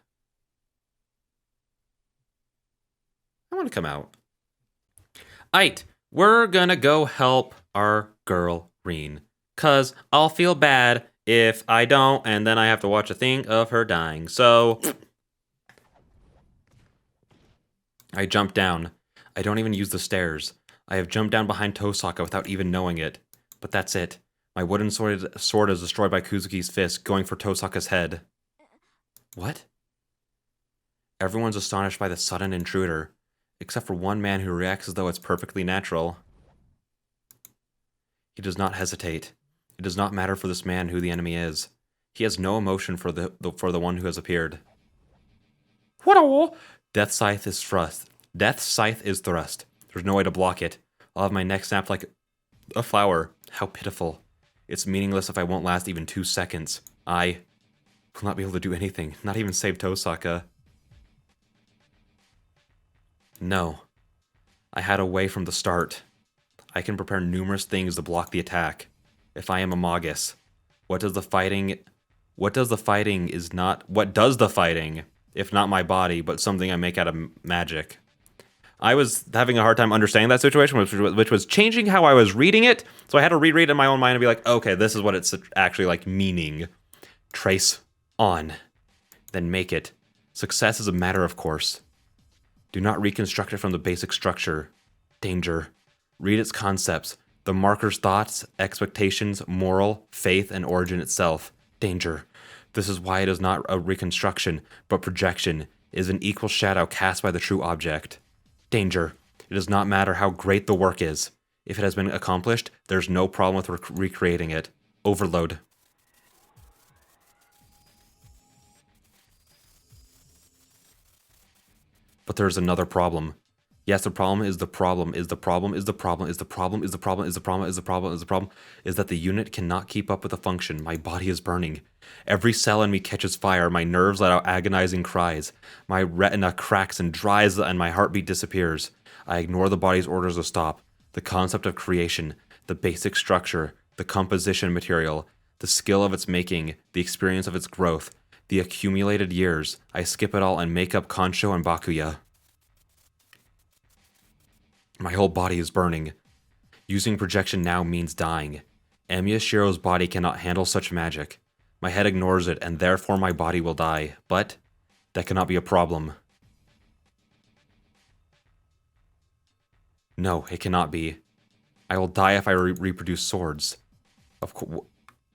I want to come out. Aight, we're gonna go help our girl, Reen. 'Cause I'll feel bad if I don't, and then I have to watch a thing of her dying. So I jump down. I don't even use the stairs. I have jumped down behind Tosaka without even knowing it. But that's it. My wooden sword is destroyed by Kuzuki's fist, going for Tosaka's head. What? Everyone's astonished by the sudden intruder, except for one man who reacts as though it's perfectly natural. He does not hesitate. It does not matter for this man who the enemy is. He has no emotion for the one who has appeared. What? Death's scythe is thrust. Death's scythe is thrust. There's no way to block it. I'll have my neck snapped like a flower. How pitiful. It's meaningless if I won't last even 2 seconds. I will not be able to do anything, not even save Tosaka. No. I had a way from the start. I can prepare numerous things to block the attack. If I am a Magus, what does the fighting, if not my body, but something I make out of magic? I was having a hard time understanding that situation, which was changing how I was reading it, so I had to reread it in my own mind and be like, okay, this is what it's actually like meaning. Trace on, then make it. Success is a matter of course. Do not reconstruct it from the basic structure. Danger. Read its concepts. The marker's thoughts, expectations, moral, faith, and origin itself. Danger. This is why it is not a reconstruction, but projection. It is an equal shadow cast by the true object. Danger. It does not matter how great the work is. If it has been accomplished, there's no problem with recreating it. Overload. But there's another problem. Yes, the problem is the problem is the problem is the problem is the problem is the problem is the problem is the problem is the problem is that the unit cannot keep up with the function. My body is burning. Every cell in me catches fire. My nerves let out agonizing cries. My retina cracks and dries and my heartbeat disappears. I ignore the body's orders to stop. The concept of creation, the basic structure, the composition material, the skill of its making, the experience of its growth, the accumulated years. I skip it all and make up Kansho and Bakuya. My whole body is burning. Using projection now means dying. Emiya Shiro's body cannot handle such magic. My head ignores it, and therefore my body will die. But that cannot be a problem. No, it cannot be. I will die if I reproduce swords.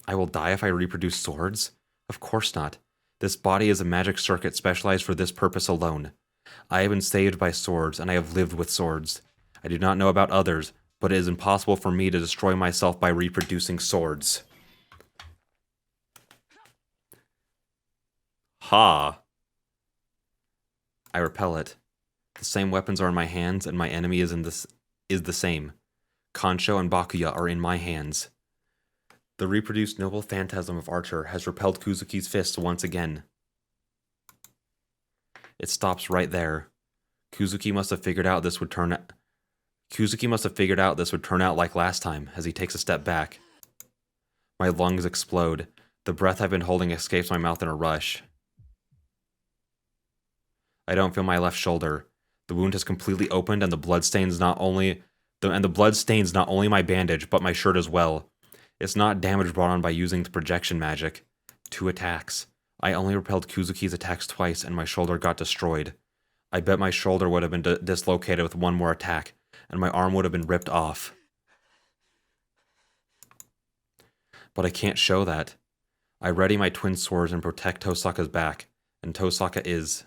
I will die if I reproduce swords? Of course not. This body is a magic circuit specialized for this purpose alone. I have been saved by swords, and I have lived with swords. I do not know about others, but it is impossible for me to destroy myself by reproducing swords. Ha! I repel it. The same weapons are in my hands, and my enemy is the same. Kansho and Bakuya are in my hands. The reproduced noble phantasm of Archer has repelled Kuzuki's fists once again. It stops right there. Kuzuki must have figured out this would turn out like last time, as he takes a step back. My lungs explode. The breath I've been holding escapes my mouth in a rush. I don't feel my left shoulder. The wound has completely opened, and the blood stains not only my bandage, but my shirt as well. It's not damage brought on by using the projection magic. 2 attacks. I only repelled Kuzuki's attacks twice and my shoulder got destroyed. I bet my shoulder would have been dislocated with 1 more attack, and my arm would have been ripped off. But I can't show that. I ready my twin swords and protect Tosaka's back, and Tosaka is...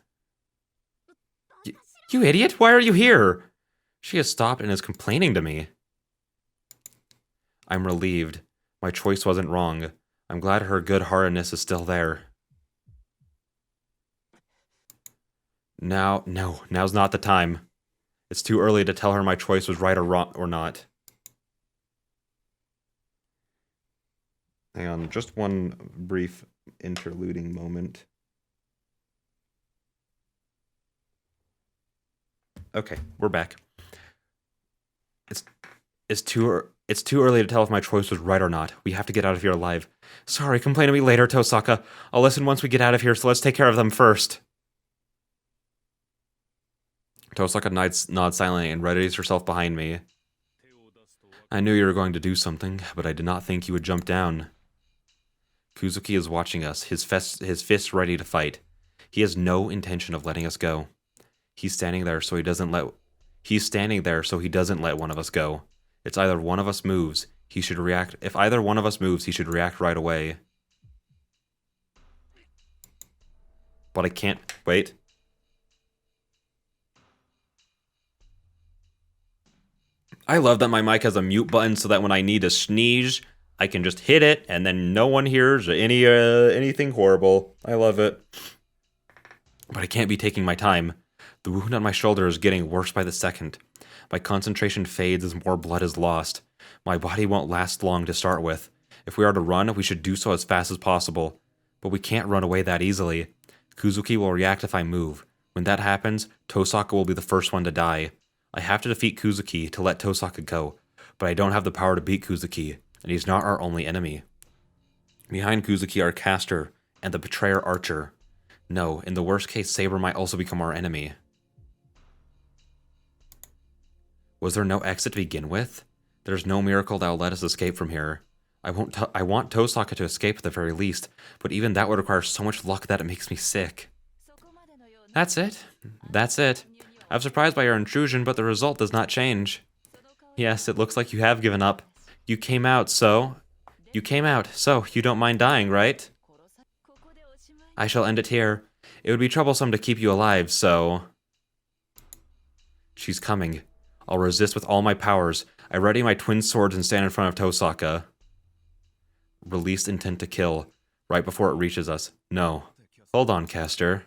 You idiot! Why are you here? She has stopped and is complaining to me. I'm relieved. My choice wasn't wrong. I'm glad her good-heartedness is still there. Now's not the time. It's too early to tell her my choice was right or wrong or not. Hang on, just one brief interluding moment. Okay, we're back. It's too early to tell if my choice was right or not. We have to get out of here alive. Sorry, complain to me later, Tosaka. I'll listen once we get out of here, so let's take care of them first. Tosaka nods silently and readies herself behind me. I knew you were going to do something, but I did not think you would jump down. Kuzuki is watching us, his fists ready to fight. He has no intention of letting us go. He's standing there so he doesn't let one of us go. It's either one of us moves, he should react. If either one of us moves, he should react right away. But I can't wait. I love that my mic has a mute button so that when I need to sneeze, I can just hit it and then no one hears anything horrible. I love it. But I can't be taking my time. The wound on my shoulder is getting worse by the second. My concentration fades as more blood is lost. My body won't last long to start with. If we are to run, we should do so as fast as possible. But we can't run away that easily. Kuzuki will react if I move. When that happens, Tosaka will be the first one to die. I have to defeat Kuzuki to let Tosaka go, but I don't have the power to beat Kuzuki, and he's not our only enemy. Behind Kuzuki are Caster and the Betrayer Archer. No, in the worst case, Saber might also become our enemy. Was there no exit to begin with? There's no miracle that will let us escape from here. I want Tosaka to escape at the very least, but even that would require so much luck that it makes me sick. That's it. That's it. I'm surprised by your intrusion, but the result does not change. Yes, it looks like you have given up. You came out, so you don't mind dying, right? I shall end it here. It would be troublesome to keep you alive, so... She's coming. I'll resist with all my powers. I ready my twin swords and stand in front of Tosaka. Released intent to kill, right before it reaches us. No. Hold on, Caster.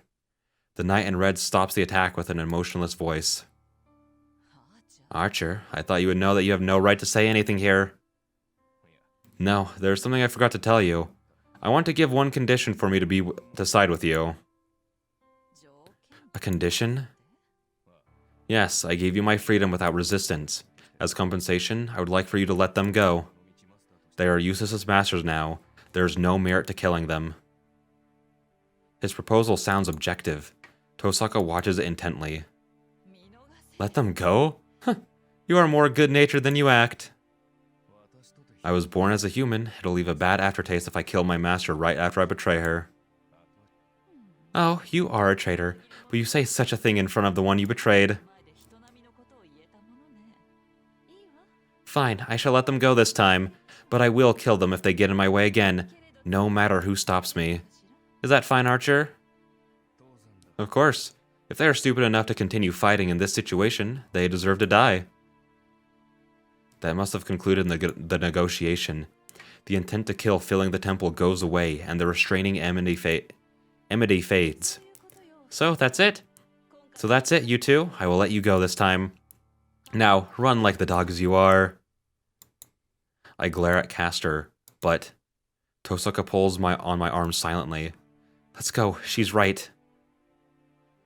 The knight in red stops the attack with an emotionless voice. Archer, I thought you would know that you have no right to say anything here. No, there's something I forgot to tell you. I want to give one condition for me to side with you. A condition? Yes, I gave you my freedom without resistance. As compensation, I would like for you to let them go. They are useless as masters now. There is no merit to killing them. His proposal sounds objective. Tosaka watches it intently. Let them go? Huh. You are more good-natured than you act. I was born as a human. It'll leave a bad aftertaste if I kill my master right after I betray her. Oh, you are a traitor, but you say such a thing in front of the one you betrayed. Fine, I shall let them go this time, but I will kill them if they get in my way again, no matter who stops me. Is that fine, Archer? Of course. If they are stupid enough to continue fighting in this situation, they deserve to die. That must have concluded the negotiation. The intent to kill filling the temple goes away, and the restraining enmity fades. So, that's it. You two. I will let you go this time. Now, run like the dogs you are. I glare at Caster, but... Tosaka pulls on my arm silently. Let's go, she's right.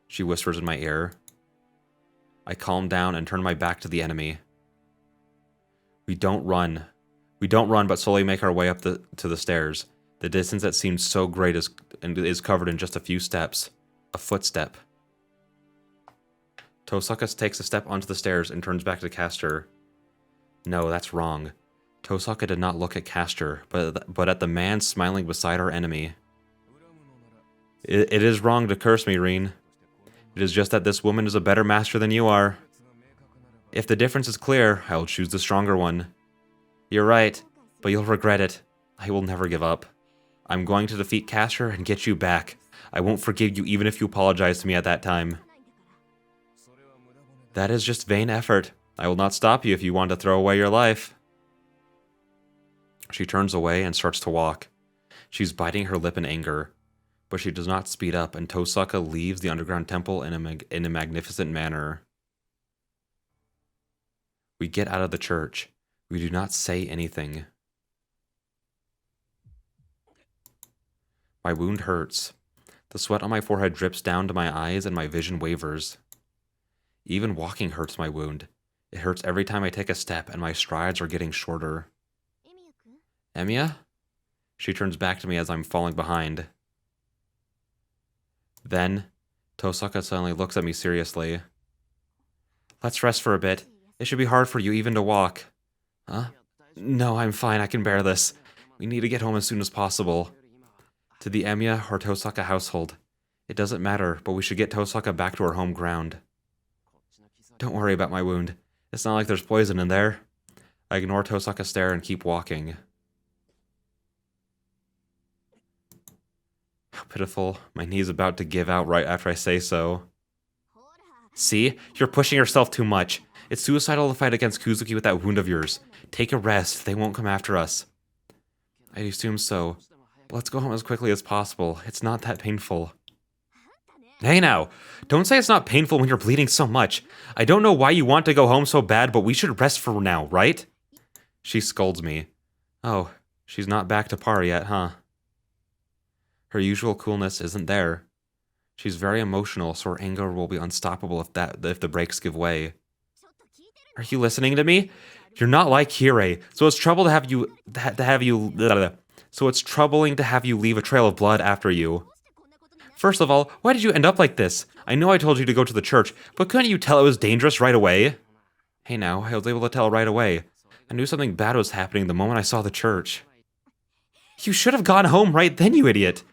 She whispers in my ear. I calm down and turn my back to the enemy. We don't run, but slowly make our way up to the stairs. The distance that seems so great is covered in just a few steps. A footstep. Tosaka takes a step onto the stairs and turns back to Caster. No, that's wrong. Tosaka did not look at Caster, but at the man smiling beside our enemy. It is wrong to curse me, Reen. It is just that this woman is a better master than you are. If the difference is clear, I will choose the stronger one. You're right, but you'll regret it. I will never give up. I'm going to defeat Castor and get you back. I won't forgive you even if you apologize to me at that time. That is just vain effort. I will not stop you if you want to throw away your life. She turns away and starts to walk. She's biting her lip in anger, but she does not speed up, and Tosaka leaves the underground temple in a magnificent manner. We get out of the church. We do not say anything. My wound hurts. The sweat on my forehead drips down to my eyes and my vision wavers. Even walking hurts my wound. It hurts every time I take a step and my strides are getting shorter. Emiya? She turns back to me as I'm falling behind. Then, Tosaka suddenly looks at me seriously. Let's rest for a bit. It should be hard for you even to walk. Huh? No, I'm fine. I can bear this. We need to get home as soon as possible. To the Emiya or Tosaka household. It doesn't matter, but we should get Tosaka back to her home ground. Don't worry about my wound. It's not like there's poison in there. I ignore Tosaka's stare and keep walking. How pitiful. My knee's about to give out right after I say so. See? You're pushing yourself too much. It's suicidal to fight against Kuzuki with that wound of yours. Take a rest. They won't come after us. I assume so. But let's go home as quickly as possible. It's not that painful. Hey now! Don't say it's not painful when you're bleeding so much. I don't know why you want to go home so bad, but we should rest for now, right? She scolds me. Oh, she's not back to par yet, huh? Her usual coolness isn't there. She's very emotional, so her anger will be unstoppable if the brakes give way. Are you listening to me? You're not like Kirei, so it's troubling to have you leave a trail of blood after you. First of all, why did you end up like this? I know I told you to go to the church, but couldn't you tell it was dangerous right away? Hey now, I was able to tell right away. I knew something bad was happening the moment I saw the church. You should have gone home right then, you idiot.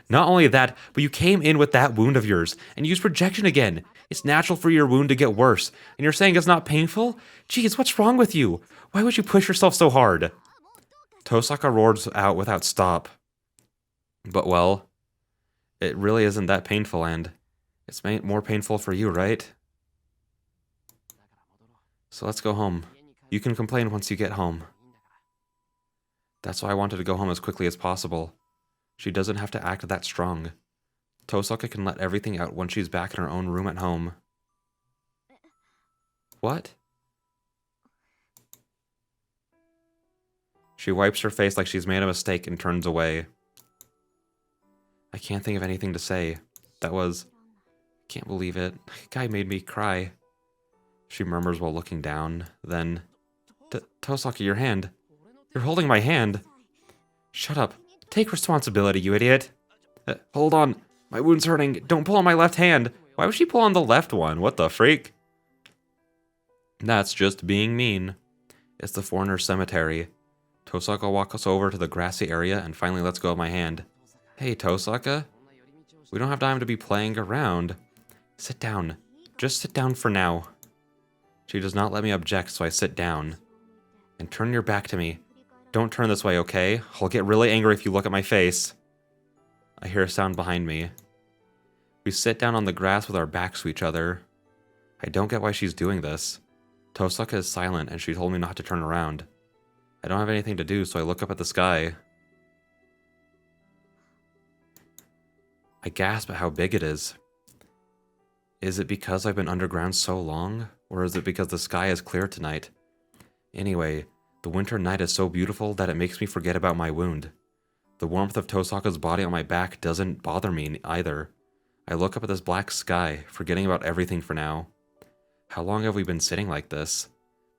Not only that, but you came in with that wound of yours and used projection again. It's natural for your wound to get worse, and you're saying it's not painful? Jeez, what's wrong with you? Why would you push yourself so hard? Tosaka roars out without stop. But well, it really isn't that painful, and it's more painful for you, right? So let's go home. You can complain once you get home. That's why I wanted to go home as quickly as possible. She doesn't have to act that strong. Tosaka can let everything out once she's back in her own room at home. What? She wipes her face like she's made a mistake and turns away. I can't think of anything to say. Can't believe it. Guy made me cry. She murmurs while looking down. Then, Tosaka, your hand. You're holding my hand. Shut up. Take responsibility, you idiot. Hold on. My wound's hurting. Don't pull on my left hand. Why would she pull on the left one? What the freak? That's just being mean. It's the foreigner's cemetery. Tosaka walks us over to the grassy area and finally lets go of my hand. Hey, Tosaka. We don't have time to be playing around. Sit down. Just sit down for now. She does not let me object, so I sit down. And turn your back to me. Don't turn this way, okay? I'll get really angry if you look at my face. I hear a sound behind me. We sit down on the grass with our backs to each other. I don't get why she's doing this. Tosaka is silent, and she told me not to turn around. I don't have anything to do, so I look up at the sky. I gasp at how big it is. Is it because I've been underground so long? Or is it because the sky is clear tonight? Anyway, the winter night is so beautiful that it makes me forget about my wound. The warmth of Tosaka's body on my back doesn't bother me either. I look up at this black sky, forgetting about everything for now. How long have we been sitting like this?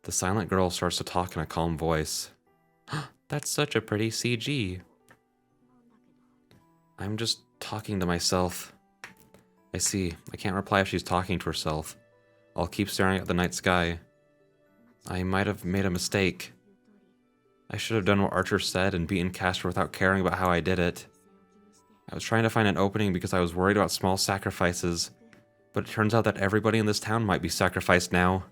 The silent girl starts to talk in a calm voice. That's such a pretty CG. I'm just talking to myself. I see. I can't reply if she's talking to herself. I'll keep staring at the night sky. I might have made a mistake. I should have done what Archer said and beaten Castor without caring about how I did it. I was trying to find an opening because I was worried about small sacrifices, but it turns out that everybody in this town might be sacrificed now.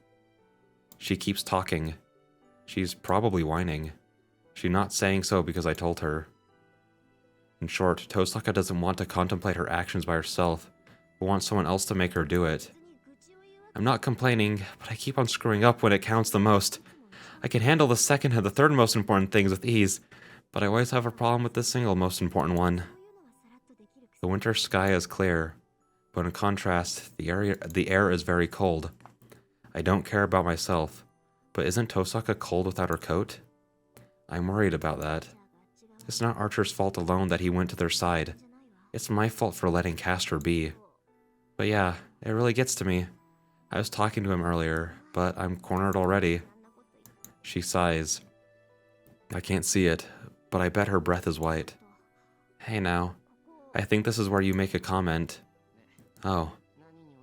She keeps talking. She's probably whining. She's not saying so because I told her. In short, Tosaka doesn't want to contemplate her actions by herself, but wants someone else to make her do it. I'm not complaining, but I keep on screwing up when it counts the most. I can handle the second and the third most important things with ease, but I always have a problem with the single most important one. The winter sky is clear, but in contrast, the air is very cold. I don't care about myself, but isn't Tosaka cold without her coat? I'm worried about that. It's not Archer's fault alone that he went to their side. It's my fault for letting Castor be. But yeah, it really gets to me. I was talking to him earlier, but I'm cornered already. She sighs. I can't see it, but I bet her breath is white. Hey now, I think this is where you make a comment. Oh.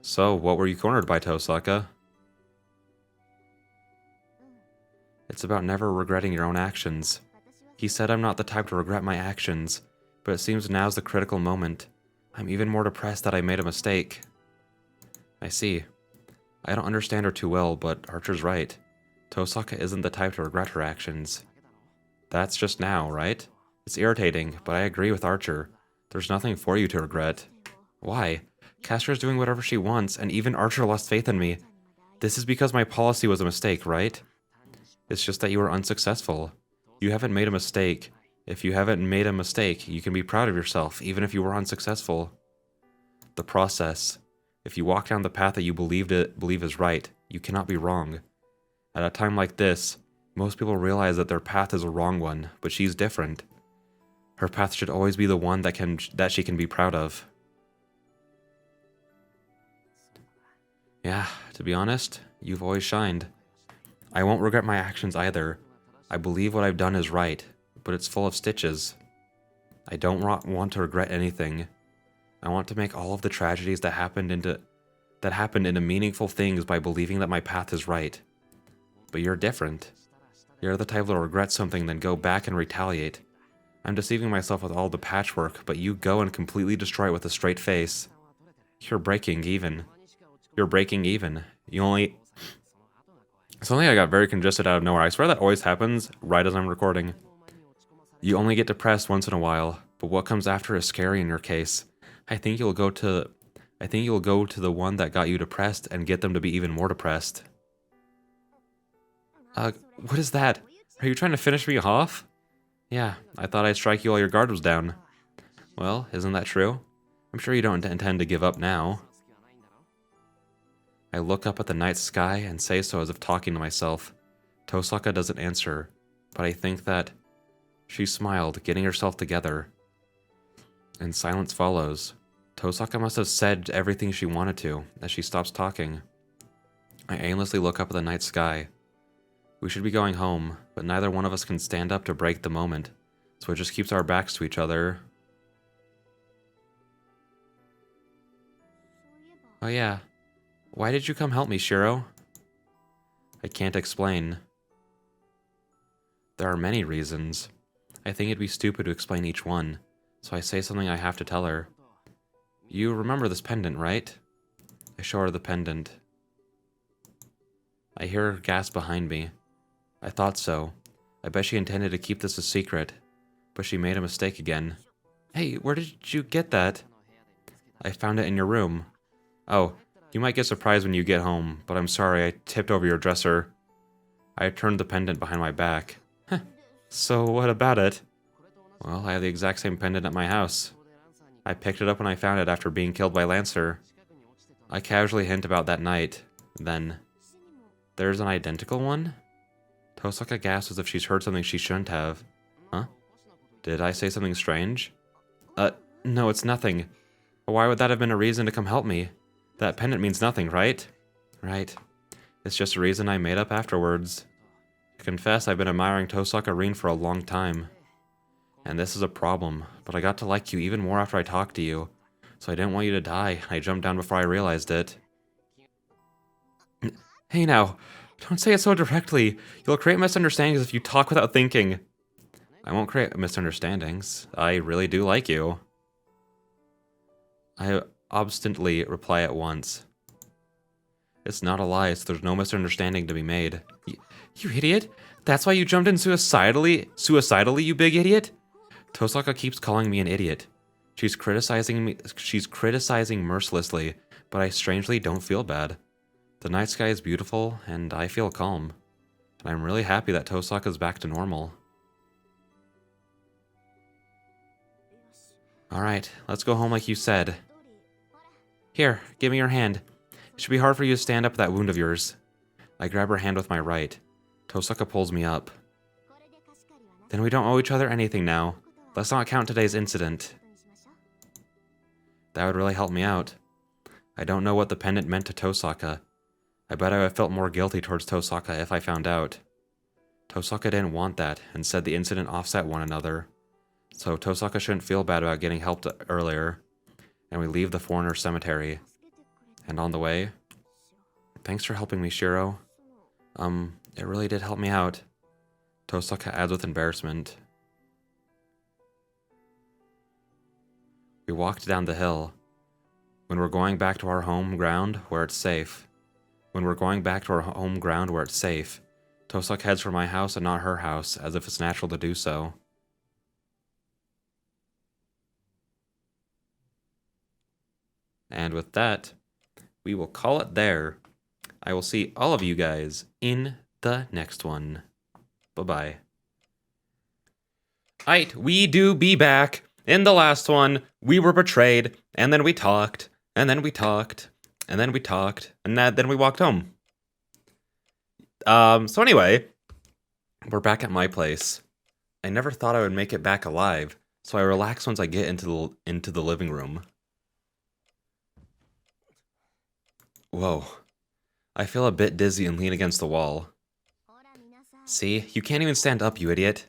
So, what were you cornered by, Tosaka? It's about never regretting your own actions. He said I'm not the type to regret my actions, but it seems now's the critical moment. I'm even more depressed that I made a mistake. I see. I don't understand her too well, but Archer's right. Tosaka isn't the type to regret her actions. That's just now, right? It's irritating, but I agree with Archer. There's nothing for you to regret. Why? Castor's doing whatever she wants, and even Archer lost faith in me. This is because my policy was a mistake, right? It's just that you were unsuccessful. You haven't made a mistake. If you haven't made a mistake, you can be proud of yourself, even if you were unsuccessful. The process. If you walk down the path that you believe is right, you cannot be wrong. At a time like this, most people realize that their path is a wrong one, but she's different. Her path should always be the one that she can be proud of. Yeah, to be honest, you've always shined. I won't regret my actions either. I believe what I've done is right, but it's full of stitches. I don't want to regret anything. I want to make all of the tragedies that happened into meaningful things by believing that my path is right. But you're different. You're the type to regret something then go back and retaliate. I'm deceiving myself with all the patchwork, but you go and completely destroy it with a straight face. You're breaking even. Suddenly I got very congested out of nowhere. I swear that always happens right as I'm recording. You only get depressed once in a while, but what comes after is scary in your case. I think you'll go to the one that got you depressed and get them to be even more depressed. What is that? Are you trying to finish me off? Yeah, I thought I'd strike you while your guard was down. Well, isn't that true? I'm sure you don't intend to give up now. I look up at the night sky and say so as if talking to myself. Tosaka doesn't answer, but I think that she smiled, getting herself together. And silence follows. Tosaka must have said everything she wanted to, as she stops talking. I aimlessly look up at the night sky. We should be going home, but neither one of us can stand up to break the moment, so it just keeps our backs to each other. Oh yeah. Why did you come help me, Shiro? I can't explain. There are many reasons. I think it'd be stupid to explain each one, so I say something I have to tell her. You remember this pendant, right? I show her the pendant. I hear her gasp behind me. I thought so. I bet she intended to keep this a secret, but she made a mistake again. Hey, where did you get that? I found it in your room. Oh, you might get surprised when you get home, but I'm sorry I tipped over your dresser. I turned the pendant behind my back. Heh, so what about it? Well, I have the exact same pendant at my house. I picked it up when I found it after being killed by Lancer. I casually hint about that night. Then, there's an identical one? Tosaka gasps as if she's heard something she shouldn't have. Huh? Did I say something strange? No, it's nothing. Why would that have been a reason to come help me? That pendant means nothing, right? Right. It's just a reason I made up afterwards. To confess, I've been admiring Tosaka Rin for a long time. And this is a problem, but I got to like you even more after I talked to you. So I didn't want you to die. I jumped down before I realized it. Hey now, don't say it so directly. You'll create misunderstandings if you talk without thinking. I won't create misunderstandings. I really do like you. I obstinately reply at once. It's not a lie, so there's no misunderstanding to be made. You idiot! That's why you jumped in suicidally, you big idiot? Tosaka keeps calling me an idiot. She's criticizing mercilessly, but I strangely don't feel bad. The night sky is beautiful, and I feel calm. And I'm really happy that Tosaka's back to normal. Alright, let's go home like you said. Here, give me your hand. It should be hard for you to stand up that wound of yours. I grab her hand with my right. Tosaka pulls me up. Then we don't owe each other anything now. Let's not count today's incident. That would really help me out. I don't know what the pendant meant to Tosaka. I bet I would have felt more guilty towards Tosaka if I found out. Tosaka didn't want that, and said the incident offset one another. So Tosaka shouldn't feel bad about getting helped earlier. And we leave the foreigner cemetery. And on the way... Thanks for helping me, Shiro. It really did help me out. Tosaka adds with embarrassment. We walked down the hill. When we're going back to our home ground where it's safe. Tosaka heads for my house and not her house, as if it's natural to do so. And with that, we will call it there. I will see all of you guys in the next one. Bye-bye. Aight, we do be back. In the last one, we were betrayed, and then we talked, and then we talked, and then we talked, and then we walked home. So anyway, we're back at my place. I never thought I would make it back alive, so I relax once I get into the living room. Whoa. I feel a bit dizzy and lean against the wall. See? You can't even stand up, you idiot.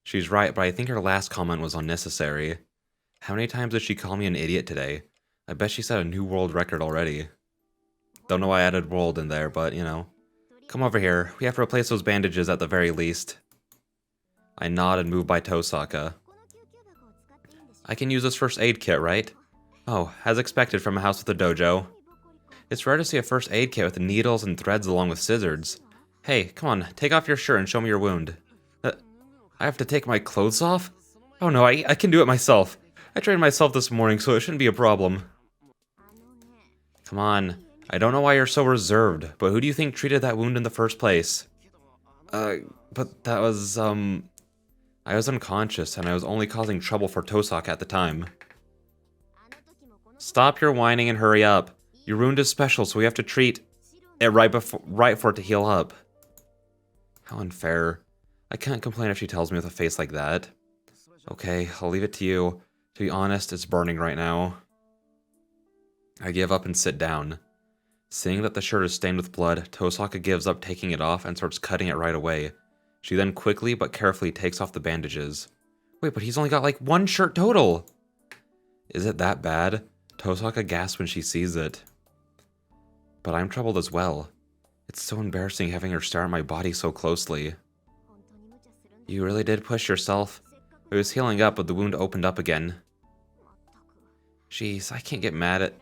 She's right, but I think her last comment was unnecessary. How many times did she call me an idiot today? I bet she set a new world record already. Don't know why I added world in there, but, you know. Come over here. We have to replace those bandages at the very least. I nod and move by Tosaka. I can use this first aid kit, right? Oh, as expected from a house with a dojo. It's rare to see a first aid kit with needles and threads along with scissors. Hey, come on, take off your shirt and show me your wound. I have to take my clothes off? Oh no, I can do it myself. I trained myself this morning, so it shouldn't be a problem. Come on, I don't know why you're so reserved, but who do you think treated that wound in the first place? But that was, I was unconscious, and I was only causing trouble for Tosaka at the time. Stop your whining and hurry up. Your wound is special, so we have to treat it right for it to heal up. How unfair. I can't complain if she tells me with a face like that. Okay, I'll leave it to you. To be honest, it's burning right now. I give up and sit down. Seeing that the shirt is stained with blood, Tosaka gives up taking it off and starts cutting it right away. She then quickly but carefully takes off the bandages. Wait, but he's only got like one shirt total! Is it that bad? Tosaka gasps when she sees it. But I'm troubled as well. It's so embarrassing having her stare at my body so closely. You really did push yourself. It was healing up, but the wound opened up again. Jeez, I can't get mad at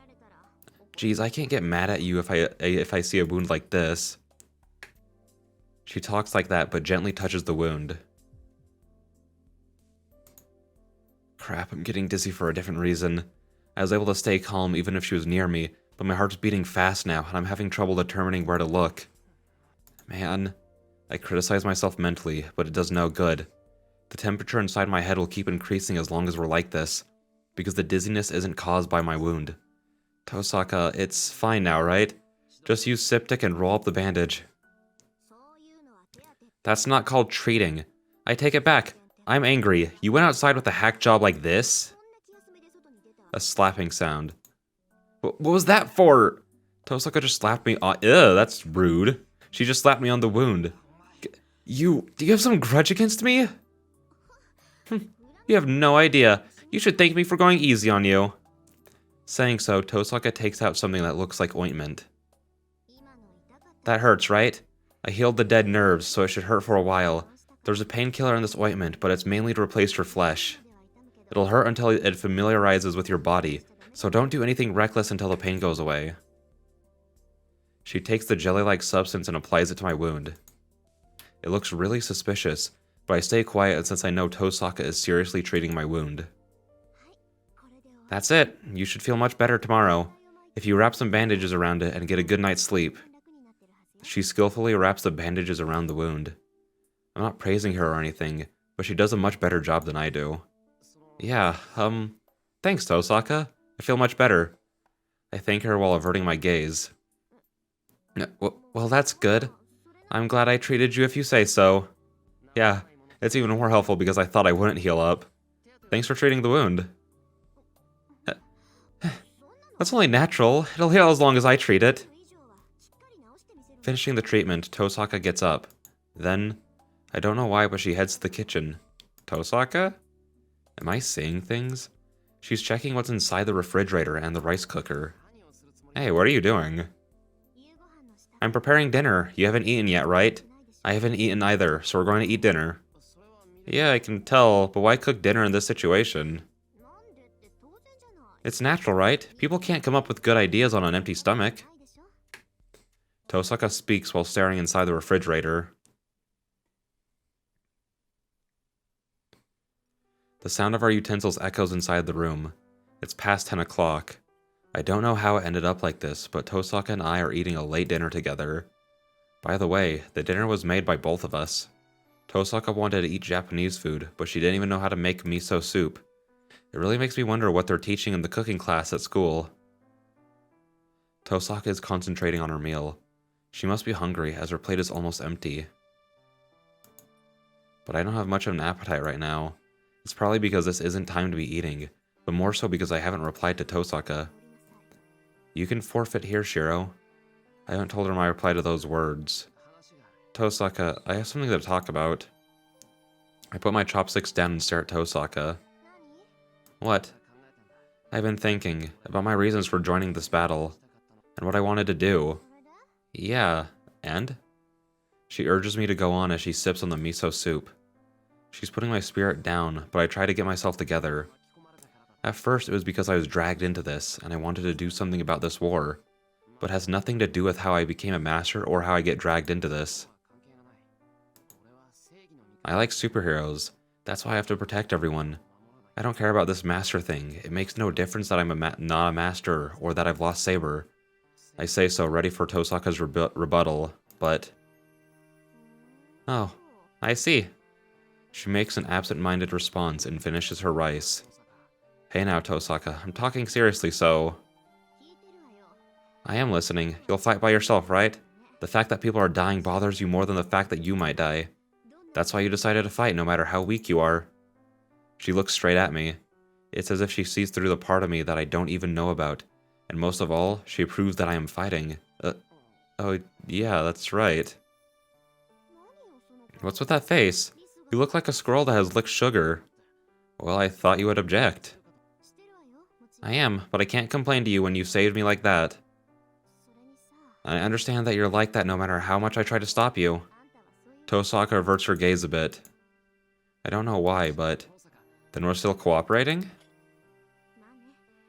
you if I see a wound like this. She talks like that, but gently touches the wound. Crap, I'm getting dizzy for a different reason. I was able to stay calm even if she was near me, but my heart's beating fast now, and I'm having trouble determining where to look. Man, I criticize myself mentally, but it does no good. The temperature inside my head will keep increasing as long as we're like this, because the dizziness isn't caused by my wound. Tosaka, it's fine now, right? Just use Siptic and roll up the bandage. That's not called treating. I take it back. I'm angry. You went outside with a hack job like this? A slapping sound. What was that for? Tosaka just slapped me on— Ew, that's rude. She just slapped me on the wound. Do you have some grudge against me? You have no idea. You should thank me for going easy on you. Saying so, Tosaka takes out something that looks like ointment. That hurts, right? I healed the dead nerves, so it should hurt for a while. There's a painkiller in this ointment, but it's mainly to replace your flesh. It'll hurt until it familiarizes with your body, so don't do anything reckless until the pain goes away. She takes the jelly-like substance and applies it to my wound. It looks really suspicious, but I stay quiet since I know Tosaka is seriously treating my wound. That's it. You should feel much better tomorrow, if you wrap some bandages around it and get a good night's sleep. She skillfully wraps the bandages around the wound. I'm not praising her or anything, but she does a much better job than I do. Yeah, thanks, Tosaka. I feel much better. I thank her while averting my gaze. Well, that's good. I'm glad I treated you if you say so. Yeah, it's even more helpful because I thought I wouldn't heal up. Thanks for treating the wound. That's only natural. It'll heal as long as I treat it. Finishing the treatment, Tosaka gets up. Then, I don't know why, but she heads to the kitchen. Tosaka? Am I seeing things? She's checking what's inside the refrigerator and the rice cooker. Hey, what are you doing? I'm preparing dinner. You haven't eaten yet, right? I haven't eaten either, so we're going to eat dinner. Yeah, I can tell, but why cook dinner in this situation? It's natural, right? People can't come up with good ideas on an empty stomach. Tosaka speaks while staring inside the refrigerator. The sound of our utensils echoes inside the room. It's past 10 o'clock. I don't know how it ended up like this, but Tosaka and I are eating a late dinner together. By the way, the dinner was made by both of us. Tosaka wanted to eat Japanese food, but she didn't even know how to make miso soup. It really makes me wonder what they're teaching in the cooking class at school. Tosaka is concentrating on her meal. She must be hungry, as her plate is almost empty. But I don't have much of an appetite right now. It's probably because this isn't time to be eating, but more so because I haven't replied to Tosaka. You can forfeit here, Shiro. I haven't told her my reply to those words. Tosaka, I have something to talk about. I put my chopsticks down and stare at Tosaka. What? I've been thinking about my reasons for joining this battle, and what I wanted to do. Yeah, and? She urges me to go on as she sips on the miso soup. She's putting my spirit down, but I try to get myself together. At first, it was because I was dragged into this, and I wanted to do something about this war, but it has nothing to do with how I became a master or how I get dragged into this. I like superheroes. That's why I have to protect everyone. I don't care about this master thing. It makes no difference that I'm not a master or that I've lost Saber. I say so, ready for Tosaka's rebuttal, but... Oh, I see. She makes an absent-minded response and finishes her rice. Hey now, Tosaka, I'm talking seriously, so... I am listening. You'll fight by yourself, right? The fact that people are dying bothers you more than the fact that you might die. That's why you decided to fight, no matter how weak you are. She looks straight at me. It's as if she sees through the part of me that I don't even know about. And most of all, she approves that I am fighting. Oh, yeah, that's right. What's with that face? You look like a squirrel that has licked sugar. Well, I thought you would object. I am, but I can't complain to you when you saved me like that. I understand that you're like that no matter how much I try to stop you. Tosaka averts her gaze a bit. I don't know why, but... Then we're still cooperating?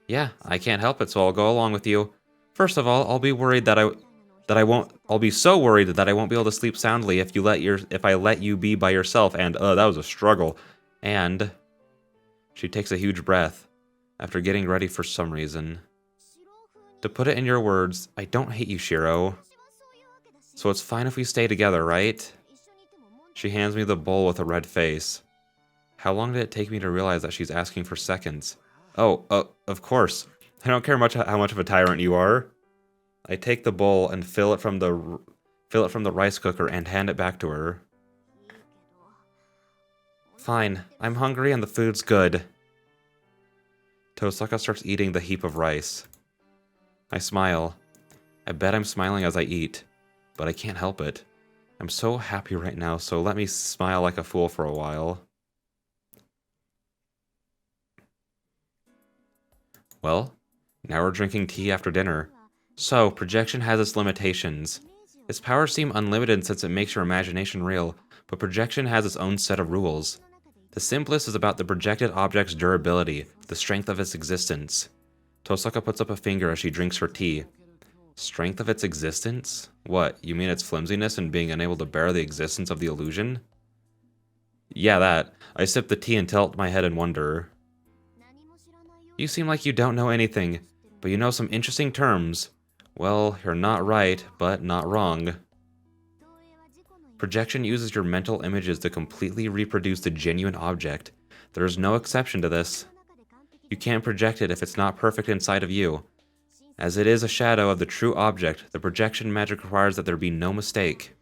Yeah, I can't help it, so I'll go along with you. First of all, I'll be worried I'll be so worried that I won't be able to sleep soundly if I let you be by yourself, and that was a struggle. And she takes a huge breath after getting ready for some reason. To put it in your words, I don't hate you, Shiro. So it's fine if we stay together, right? She hands me the bowl with a red face. How long did it take me to realize that she's asking for seconds? Oh, of course. I don't care how much of a tyrant you are. I take the bowl and fill it from the rice cooker and hand it back to her. Fine, I'm hungry and the food's good. Tosaka starts eating the heap of rice. I smile. I bet I'm smiling as I eat, but I can't help it. I'm so happy right now, so let me smile like a fool for a while. Well, now we're drinking tea after dinner. So, projection has its limitations. Its powers seem unlimited since it makes your imagination real, but projection has its own set of rules. The simplest is about the projected object's durability, the strength of its existence. Tosaka puts up a finger as she drinks her tea. Strength of its existence? What, you mean its flimsiness and being unable to bear the existence of the illusion? Yeah, that. I sip the tea and tilt my head in wonder. You seem like you don't know anything, but you know some interesting terms. Well, you're not right, but not wrong. Projection uses your mental images to completely reproduce the genuine object. There is no exception to this. You can't project it if it's not perfect inside of you. As it is a shadow of the true object, the projection magic requires that there be no mistake.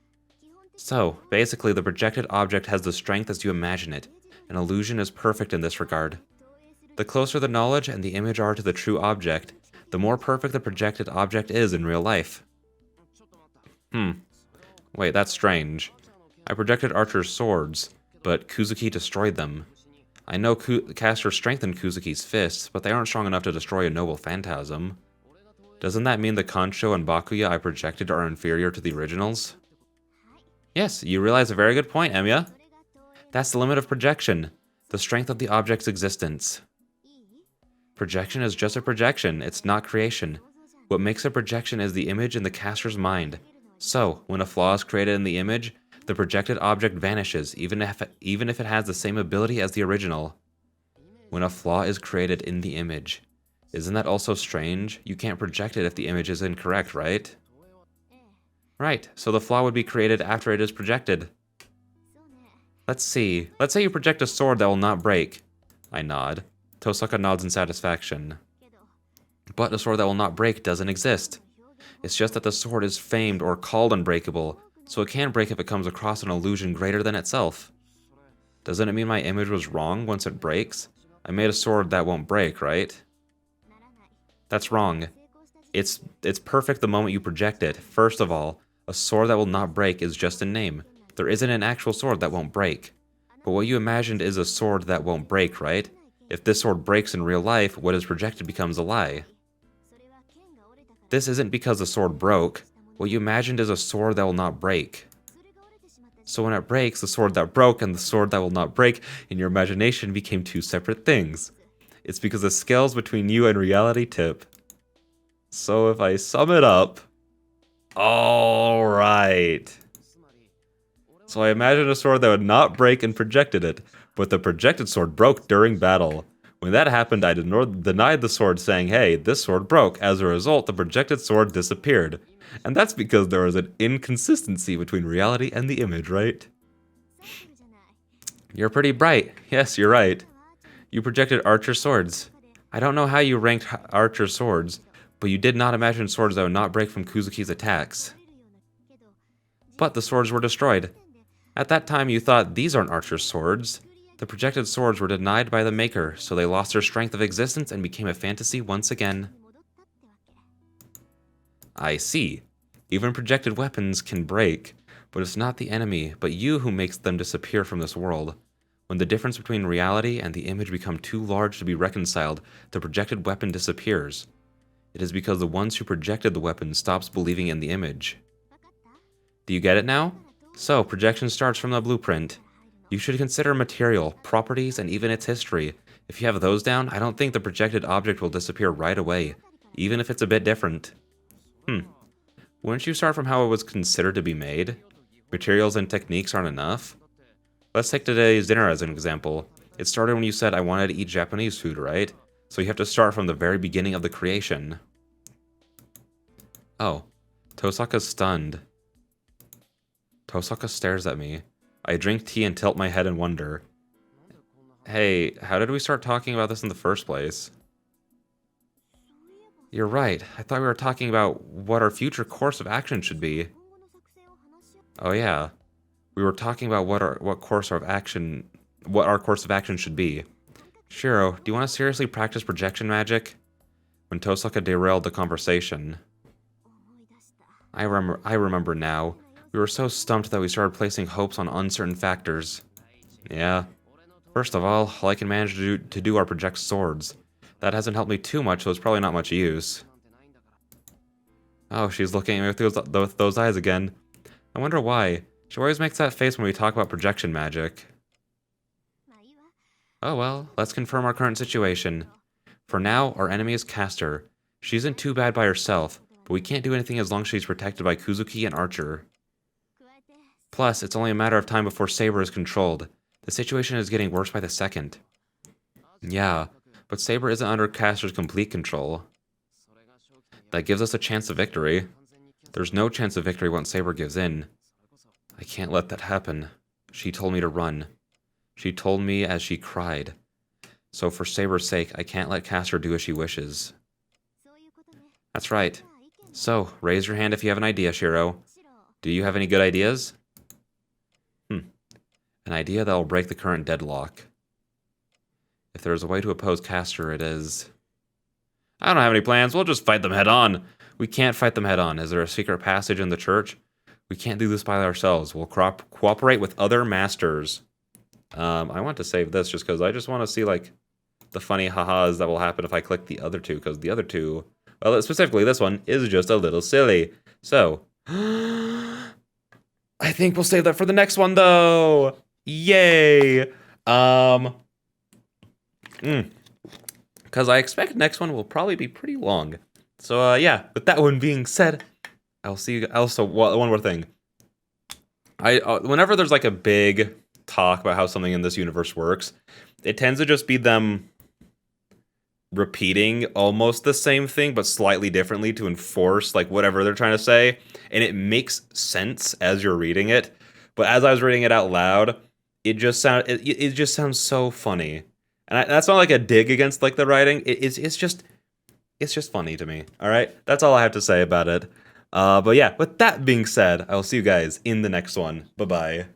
So, basically, the projected object has the strength as you imagine it. An illusion is perfect in this regard. The closer the knowledge and the image are to the true object, the more perfect the projected object is in real life. Wait, that's strange. I projected Archer's swords, but Kuzuki destroyed them. I know Caster strengthened Kuzuki's fists, but they aren't strong enough to destroy a noble phantasm. Doesn't that mean the Kansho and Bakuya I projected are inferior to the originals? Yes, you realize a very good point, Emiya. That's the limit of projection, the strength of the object's existence. Projection is just a projection, it's not creation. What makes a projection is the image in the caster's mind. So, when a flaw is created in the image, the projected object vanishes, even if it has the same ability as the original. When a flaw is created in the image. Isn't that also strange? You can't project it if the image is incorrect, right? Right, so the flaw would be created after it is projected. Let's see. Let's say you project a sword that will not break. I nod. Tosaka nods in satisfaction. But a sword that will not break doesn't exist. It's just that the sword is famed or called unbreakable, so it can break if it comes across an illusion greater than itself. Doesn't it mean my image was wrong once it breaks? I made a sword that won't break, right? That's wrong. It's perfect the moment you project it. First of all, a sword that will not break is just a name. There isn't an actual sword that won't break. But what you imagined is a sword that won't break, right? If this sword breaks in real life, what is projected becomes a lie. This isn't because the sword broke. What you imagined is a sword that will not break. So when it breaks, the sword that broke and the sword that will not break in your imagination became two separate things. It's because the scales between you and reality tip. So if I sum it up... Alright. So I imagined a sword that would not break and projected it, but the projected sword broke during battle. When that happened, I denied the sword, saying, hey, this sword broke. As a result, the projected sword disappeared. And that's because there was an inconsistency between reality and the image, right? You're pretty bright. Yes, you're right. You projected Archer swords. I don't know how you ranked Archer swords, but you did not imagine swords that would not break from Kuzuki's attacks. But the swords were destroyed. At that time, you thought, these aren't Archer's swords. The projected swords were denied by the maker, so they lost their strength of existence and became a fantasy once again. I see. Even projected weapons can break, but it's not the enemy, but you who makes them disappear from this world. When the difference between reality and the image become too large to be reconciled, the projected weapon disappears. It is because the ones who projected the weapon stops believing in the image. Do you get it now? So, projection starts from the blueprint. You should consider material, properties, and even its history. If you have those down, I don't think the projected object will disappear right away, even if it's a bit different. Wouldn't you start from how it was considered to be made? Materials and techniques aren't enough? Let's take today's dinner as an example. It started when you said I wanted to eat Japanese food, right? So you have to start from the very beginning of the creation. Oh, Tosaka's stunned. Tosaka stares at me. I drink tea and tilt my head in wonder. Hey, how did we start talking about this in the first place? You're right. I thought we were talking about what our future course of action should be. Oh yeah. We were talking about what our course of action should be. Shiro, do you want to seriously practice projection magic? When Tosaka derailed the conversation. I remember now. We were so stumped that we started placing hopes on uncertain factors. Yeah. First of all I can manage to do are project swords. That hasn't helped me too much, so it's probably not much use. Oh, she's looking at me with those eyes again. I wonder why. She always makes that face when we talk about projection magic. Oh well, let's confirm our current situation. For now, our enemy is Caster. She isn't too bad by herself, but we can't do anything as long as she's protected by Kuzuki and Archer. Plus, it's only a matter of time before Saber is controlled. The situation is getting worse by the second. Yeah, but Saber isn't under Caster's complete control. That gives us a chance of victory. There's no chance of victory once Saber gives in. I can't let that happen. She told me to run. She told me as she cried. So for Saber's sake, I can't let Caster do as she wishes. That's right. So, raise your hand if you have an idea, Shiro. Do you have any good ideas? An idea that will break the current deadlock. If there's a way to oppose Caster, it is... I don't have any plans. We'll just fight them head on. We can't fight them head on. Is there a secret passage in the church? We can't do this by ourselves. We'll cooperate with other masters. I want to save this just because I just want to see, like, the funny ha-has that will happen if I click the other two, because the other two, well, specifically this one, is just a little silly. So, I think we'll save that for the next one, though! Yay! Because I expect next one will probably be pretty long. So, yeah, with that one being said, I'll see you. Also, one more thing. Whenever there's like a big talk about how something in this universe works, it tends to just be them repeating almost the same thing, but slightly differently to enforce like whatever they're trying to say. And it makes sense as you're reading it. But as I was reading it out loud, it just sounds so funny. And that's not like a dig against like the writing. It's just funny to me. All right, that's all I have to say about it. But yeah, with that being said, I will see you guys in the next one. Bye bye.